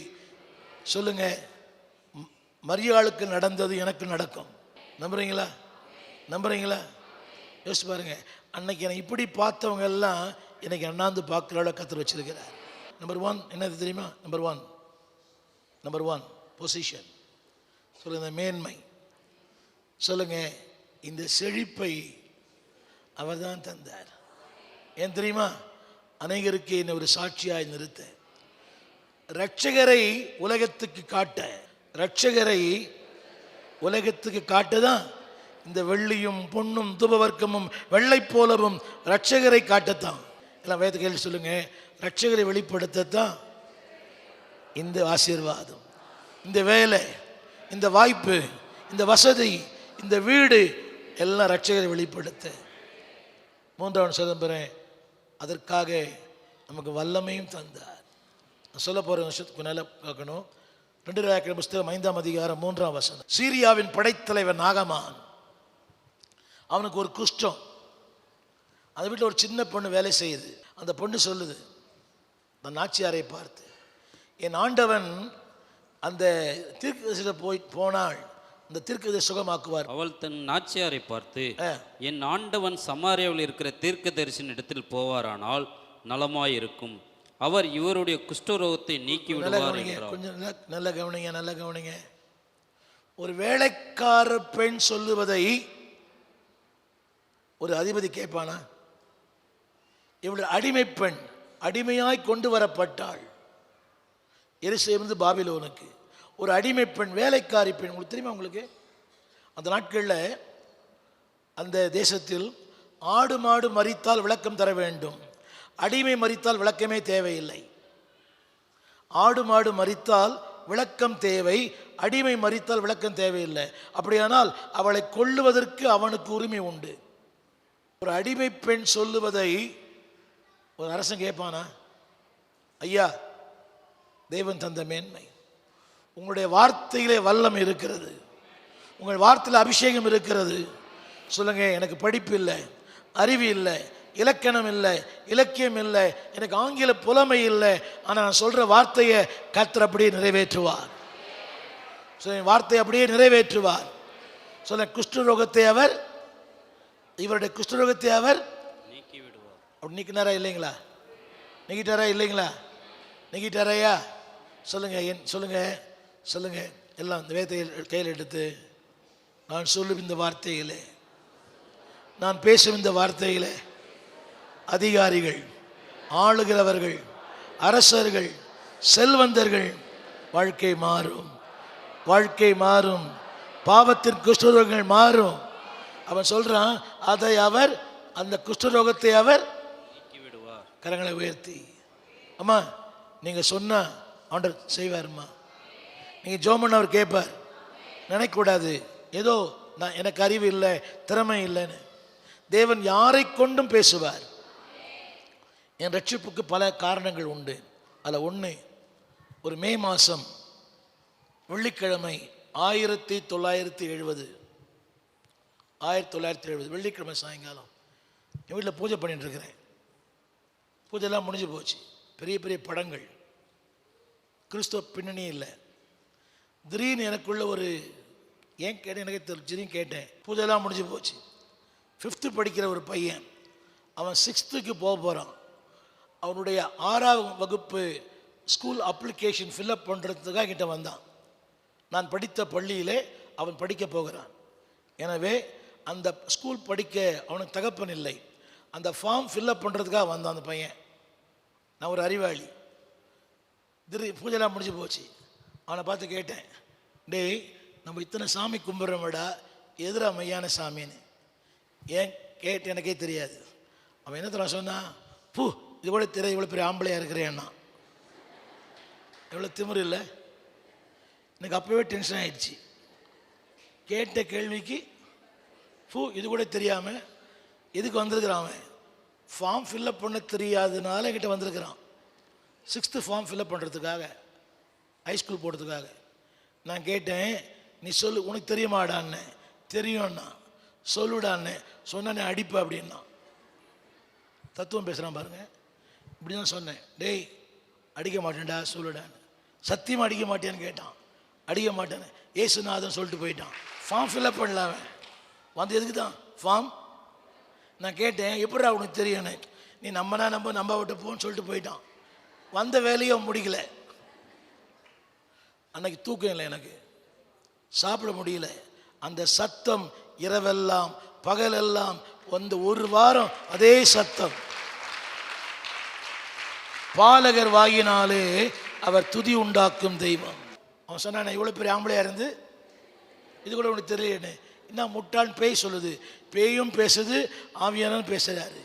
சொல்லுங்க, மரியாளுக்கு நடந்தது எனக்கு நடக்கும். நம்புறீங்களா? நம்புறீங்களா? யோசிச்சு பாருங்க. அன்னைக்கு என்னை இப்படி பார்த்தவங்க எல்லாம் இன்னைக்கு அண்ணாந்து பார்க்குற கத்தர் வச்சிருக்கிறார். நம்பர் 1 என்னது தெரியுமா? Number one position. சொல்லுங்க, மேன்மை. சொல்லுங்க, இந்த செழிப்பை அவர் தான் தந்தார். ஏன் தெரியுமா? அநேகருக்கு என்ன ஒரு சாட்சியாய் நிறுத்த, ரட்சகரை உலகத்துக்கு காட்ட, ரட்சகரை உலகத்துக்கு காட்டதான் இந்த வெள்ளியும் பொன்னும் தூபவர்க்கமும் வெள்ளை போலவும் ரட்சகரை காட்டத்தான். எல்லாம் வேத கேள்வி சொல்லுங்க, ரட்சகரை வெளிப்படுத்தத்தான் இந்த ஆசீர்வாதம், இந்த வேலை, இந்த வாய்ப்பு, இந்த வசதி, இந்த வீடு எல்லாம் ரட்சகரை வெளிப்படுத்த. 3வது சொல்லுறேன், அதற்காக நமக்கு வல்லமையும் தந்தார். நான் சொல்ல போகிற வருஷத்துக்கு நல்லா பார்க்கணும். 2 ராஜாக்கள் புஸ்தகம் 5ஆம் அதிகாரம் 3ஆம் வசனம். சீரியாவின் படைத்தலைவன் நாகமான், அவனுக்கு ஒரு குஷ்டம். அந்த வீட்டில் ஒரு சின்ன பொண்ணு வேலை செய்யுது. அந்த பொண்ணு சொல்லுது, நான் நாச்சியாரை பார்த்து, என் ஆண்டவன் அந்த தீர்க்கதரிசியிடம் போனால் அந்த தீர்க்கதரிசி சுகமாக்குவார். அவள் தன் நாச்சியாரை பார்த்து, என் ஆண்டவன் சமாரியாவில் இருக்கிற தீர்க்கதரிசியின் இடத்தில் போவாரானால் நலமாயிருக்கும், அவர் இவருடைய குஷ்டரோகத்தை நீக்கி விடுவார் என்றார். கொஞ்சம் நல்ல கவனிங்க, நல்ல கவனிங்க. ஒரு வேலைக்கார பெண் சொல்லுவதை ஒரு அதிபதி கேட்பானா? இவளுடைய அடிமை பெண், அடிமையாய் கொண்டு வரப்பட்டாள் எருசலேமிலிருந்து பாபிலோனுக்கு. ஒரு அடிமை பெண், வேலைக்காரி பெண். உங்களுக்கு தெரியுமா? உங்களுக்கு அந்த நாட்களில் அந்த தேசத்தில் ஆடு மாடு மரித்தால் விளக்கம் தர வேண்டும், அடிமை மரித்தால் விளக்கமே தேவையில்லை. ஆடு மாடு மரித்தால் விளக்கம் தேவை, அடிமை மரித்தால் விளக்கம் தேவையில்லை. அப்படியானால் அவளை கொல்லுவதற்கு அவனுக்கு உரிமை உண்டு. ஒரு அடிமை பெண் சொல்லுவதை ஒரு அரசன் கேட்பானா? ஐயா, தேவன் தந்த மேன்மை, உங்களுடைய வார்த்தையிலே வல்லம் இருக்கிறது, உங்கள் வார்த்தையில் அபிஷேகம் இருக்கிறது. சொல்லுங்க, எனக்கு படிப்பு இல்லை, அறிவு இல்லை, இலக்கணம் இல்லை, இலக்கியம் இல்லை, எனக்கு ஆங்கில புலமை இல்லை, ஆனால் நான் சொல்ற வார்த்தையை கர்த்தர் அப்படியே நிறைவேற்றுவார். சொல்லுங்க, வார்த்தையை அப்படியே நிறைவேற்றுவார். சொல்லுங்க, குஷ்டரோகத்தை அவர், இவருடைய குஷ்டரோகத்தை அவர் நீக்கி விடுவார். அப்படி நீக்கினாரா இல்லைங்களா? நீக்கிட்டாரா இல்லைங்களா? நீக்கிட்டாரையா? சொல்லுங்க, சொல்லுங்க, சொல்லுங்க. எல்லாம் இந்த வேதத்தை கையில் எடுத்து, நான் சொல்லும் இந்த வார்த்தையிலே, நான் பேசும் இந்த வார்த்தையிலே அதிகாரிகள், ஆளுகிறவர்கள், அரசர்கள், செல்வந்தர்கள் வாழ்க்கை மாறும், வாழ்க்கை மாறும், பாவத்தின் குஷ்டரோகங்கள் மாறும். அவன் சொல்றான், அதை அவர், அந்த குஷ்டரோகத்தை அவர் நீக்கி விடுவார். கரங்களை உயர்த்தி, அம்மா நீங்க சொன்னா ஆண்டவர் செய்வாருமா. நீங்க ஜோமன் அவர் கேட்பார். நினைக்கக்கூடாது ஏதோ நான் எனக்கு அறிவு இல்லை, திறமை இல்லைன்னு. தேவன் யாரை கொண்டும் பேசுவார். என் ரட்சிப்புக்கு பல காரணங்கள் உண்டு. அதில் ஒன்று, ஒரு மே மாதம் வெள்ளிக்கிழமை 1970 வெள்ளிக்கிழமை சாயங்காலம் என் வீட்டில் பூஜை பண்ணிட்டு இருக்கிறேன். பூஜைலாம் முடிஞ்சு போச்சு. பெரிய பெரிய படங்கள், கிறிஸ்துவ பின்னணியே இல்லை, திடீர்னு எனக்குள்ள ஒரு ஏன் கேட்டேன் எனக்கு திடீர்னு கேட்டேன். பூஜைலாம் முடிஞ்சு போச்சு. 5th படிக்கிற ஒரு பையன், அவன் 6th போக போகிறான். அவனுடைய 6ஆம் வகுப்பு ஸ்கூல் அப்ளிகேஷன் ஃபில்அப் பண்ணுறதுக்காக கிட்ட வந்தான். நான் படித்த பள்ளியிலே அவன் படிக்க போகிறான். எனவே அந்த ஸ்கூல் படிக்க அவனுக்கு தகப்பன் இல்லை. அந்த ஃபார்ம் ஃபில்அப் பண்ணுறதுக்காக வந்தான் அந்த பையன். நான் ஒரு அறிவாளி. பூஜைலாம் முடிஞ்சு போச்சு. அவனை பார்த்து கேட்டேன், டேய் நம்ம இத்தனை சாமி கும்பிட்றோம்டா, எதிரா மையான சாமின்னு ஏன் கேட்டு எனக்கே தெரியாது. அவன் என்ன தர சொன்னான், பூ இது கூட தெரியாது, இவ்வளோ பெரிய ஆம்பளையாக இருக்கிறேன்னா. எவ்வளோ திமிரு இல்லை. எனக்கு அப்போவே டென்ஷன் ஆகிடுச்சு. கேட்ட கேள்விக்கு பூ இது கூட தெரியாமல் எதுக்கு வந்திருக்கிறான் அவன்? ஃபார்ம் ஃபில்அப் பண்ண தெரியாதனால என்கிட்ட வந்திருக்கிறான். 6th ஃபார்ம் ஃபில்அப் பண்ணுறதுக்காக, ஹைஸ்கூல் போகிறதுக்காக. நான் கேட்டேன், நீ சொல்லு உனக்கு தெரியுமாடான்னு. தெரியும்ண்ணா. சொல்லுடான்னு சொன்ன அடிப்ப அப்படின்னா. தத்துவம் பேசுகிறான் பாருங்க. இப்படி தான் சொன்னேன், டேய் அடிக்க மாட்டேன்டா சொல்லுடான்னு. சத்தியமாக அடிக்க மாட்டேன்னு கேட்டான். அடிக்க மாட்டேன்னு ஏசுநாதன் சொல்லிட்டு போயிட்டான். ஃபார்ம் ஃபில்அப் பண்ணல அவன். வந்து எதுக்கு தான் ஃபார்ம்? நான் கேட்டேன், எப்படா உனக்கு தெரியும்னு. நீ நம்ப விட்டு போன்னு சொல்லிட்டு போயிட்டான். வந்த வேலையும் முடிக்கல. அன்னைக்கு தூக்கம் இல்லை, எனக்கு சாப்பிட முடியல. அந்த சத்தம் இரவெல்லாம் பகலெல்லாம் வந்து 1 வாரம் அதே சத்தம். பாலகர் வாயினாலே அவர் துதி உண்டாக்கும் தெய்வம். அவன் சொன்னான், இவ்வளோ பெரிய ஆம்பளையா இருந்து இது கூட உனக்கு தெரியல. என்ன முட்டாள் பேய் சொல்லுது. பேயும் பேசுது, ஆவியானவரும் பேசுறாரு.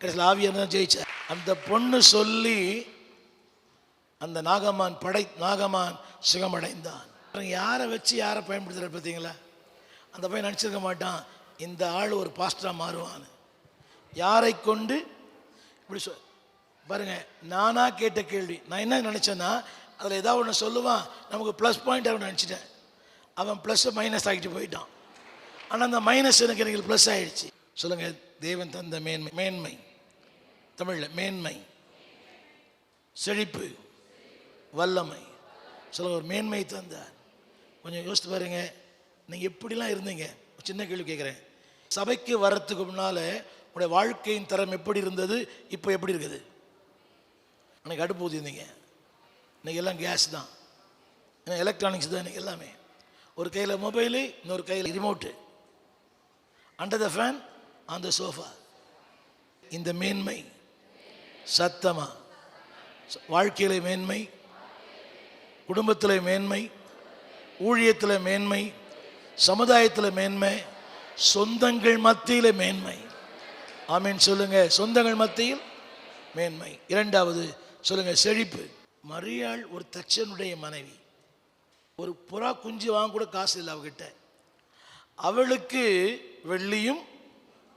கடைசியில் ஆவியானவரும் ஜெயிச்சார். அந்த பொண்ணு சொல்லி அந்த நாகமான் சுகமடைந்தான். யாரை வச்சு யாரை பயன்படுத்துகிற பார்த்தீங்களா? அந்த பையன் நினச்சிருக்க மாட்டான் இந்த ஆள் ஒரு பாஸ்டராக மாறுவான்னு. யாரை கொண்டு இப்படி பாருங்க. நானாக கேட்ட கேள்வி. நான் என்ன நினச்சேன்னா, அதில் ஏதாவது ஒன்று சொல்லுவான், நமக்கு ப்ளஸ் பாயிண்ட் அவன் நினச்சிட்டேன். அவன் ப்ளஸ்ஸை மைனஸ் ஆகிட்டு போயிட்டான். ஆனால் அந்த மைனஸ் எனக்கு ப்ளஸ் ஆகிடுச்சு. சொல்லுங்கள், தேவன் தந்த மேன்மை தமிழில் மேன்மை, செழிப்பு, வல்லமை. சொல்லுங்க, ஒரு மேன்மை தந்தார். கொஞ்சம் யோசித்து பாருங்க, நீங்கள் எப்படிலாம் இருந்தீங்க? சின்ன கேள்வி கேட்குறேன். சபைக்கு வர்றதுக்கு முன்னால் உங்களுடைய வாழ்க்கையின் தரம் எப்படி இருந்தது, இப்போ எப்படி இருக்குது? அன்றைக்கி அடுப்பு ஊற்றிருந்தீங்க, இன்றைக்கி எல்லாம் கேஸ் தான், ஏன்னா எலக்ட்ரானிக்ஸ் தான் இன்றைக்கி எல்லாமே. ஒரு கையில் மொபைலு, இன்னொரு கையில் remote, under the fan, on the sofa. இந்த மேன்மை சத்தமாக வாழ்க்கையில் மேன்மை, குடும்பத்தில் மேன்மை, ஊழியத்தில் மேன்மை, சமுதாயத்தில் மேன்மை, சொந்தங்கள் மத்தியில் மேன்மை. ஆமீன் சொல்லுங்க. சொந்தங்கள் மத்தியில் மேன்மை. 2வது சொல்லுங்க, செழிப்பு. மரியாள் ஒரு தச்சனுடைய மனைவி. ஒரு புறா குஞ்சு வாங்க கூட காசு இல்லை அவகிட்ட. அவளுக்கு வெள்ளியும்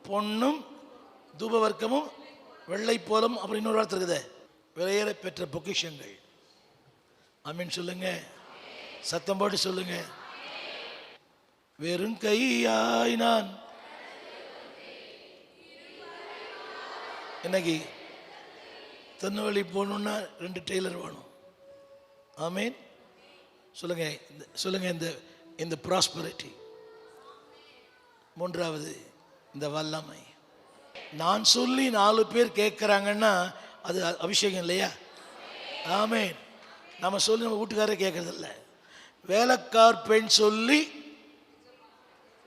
பொன்னும் தூபவர்க்கமும் வெள்ளை போலும் அப்படி இன்னொரு வார்த்தை இருக்குது, விலையேற பெற்ற பொக்கிஷங்கள். ஆமீன் சொல்லுங்க. சத்தம் போட்டு சொல்லுங்க. வெறும் கையாய் நான் இன்னைக்கு திருநெல்வேலி போகணுன்னா 2 டெய்லர் வேணும். ஆமீன் சொல்லுங்க. சொல்லுங்க, இந்த ப்ராஸ்பரிட்டி. 3வது இந்த வல்லமை. நான் சொல்லி 4 பேர் கேட்குறாங்கன்னா அது அபிஷேகம் இல்லையா? ஆமீன். நம்ம சொல்லி நம்ம வீட்டுக்காரே கேட்கறதில்ல. வேலைக்கார் பெண் சொல்லி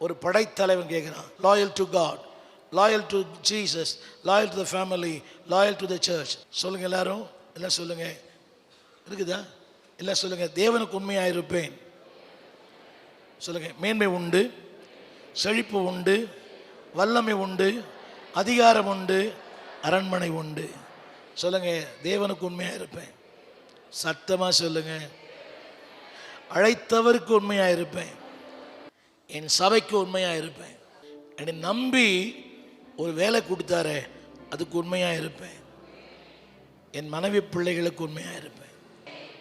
ஒரு படைத்தலைவன் கேட்குறான். Loyal to God, loyal to Jesus, loyal to the family, loyal to the church. சொல்லுங்க எல்லாரும், எல்லாம் சொல்லுங்க. இருக்குதா? எல்லாம் சொல்லுங்க. தேவனுக்கு உண்மையாக இருப்பேன். சொல்லுங்க. மேன்மை உண்டு, செழிப்பு உண்டு, வல்லமை உண்டு, அதிகாரம் உண்டு, அரண்மனை உண்டு. சொல்லுங்க. தேவனுக்கு உண்மையாக இருப்பேன். சத்தமாக சொல்லுங்க. அழைத்தவருக்கு உண்மையாக இருப்பேன். என் சபைக்கு உண்மையாக இருப்பேன். என்னை நம்பி ஒரு வேலை கொடுத்தாரே அதுக்கு உண்மையாக இருப்பேன். என் மனைவி பிள்ளைகளுக்கு உண்மையாக இருப்பேன்.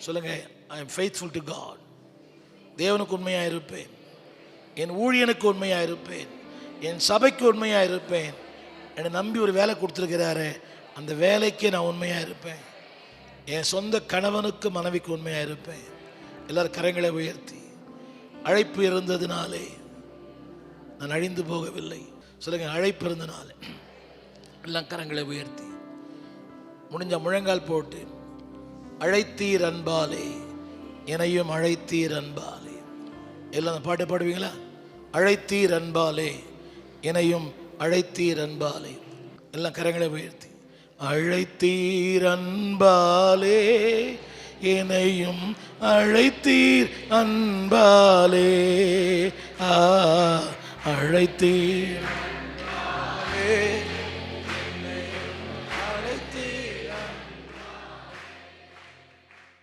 சொல்லுங்க. I am faithful to God. தேவனுக்கு உண்மையாக இருப்பேன். என் ஊழியனுக்கு உண்மையாக இருப்பேன். என் சபைக்கு உண்மையாக இருப்பேன். என்னை நம்பி ஒரு வேலை கொடுத்துருக்கிறாரு, அந்த வேலைக்கு நான் உண்மையாக இருப்பேன். என் சொந்த கணவனுக்கு மனைவிக்கு உண்மையாக இருப்பேன். எல்லாரும் கரங்களை உயர்த்தி அழைப்பு இருந்ததினாலே நான் அழிந்து போகவில்லை. சொல்லுங்க, அழைப்பு இருந்தனாலே. எல்லாம் கரங்களை உயர்த்தி முடிஞ்ச முழங்கால் போட்டு, அழைத்தீர் அன்பாலே என்னையும் அழைத்தீர் அன்பாலே. எல்லாம் பாட்டு பாடுவீங்களா? அழைத்தீர் அன்பாலே என்னையும் அழைத்தீர் அன்பாலே. எல்லாம் கரங்களை உயர்த்தி, அழைத்தீர் அன்பாலே என்னையும் அழைத்தீர் அன்பாலே. அழைத்தீர்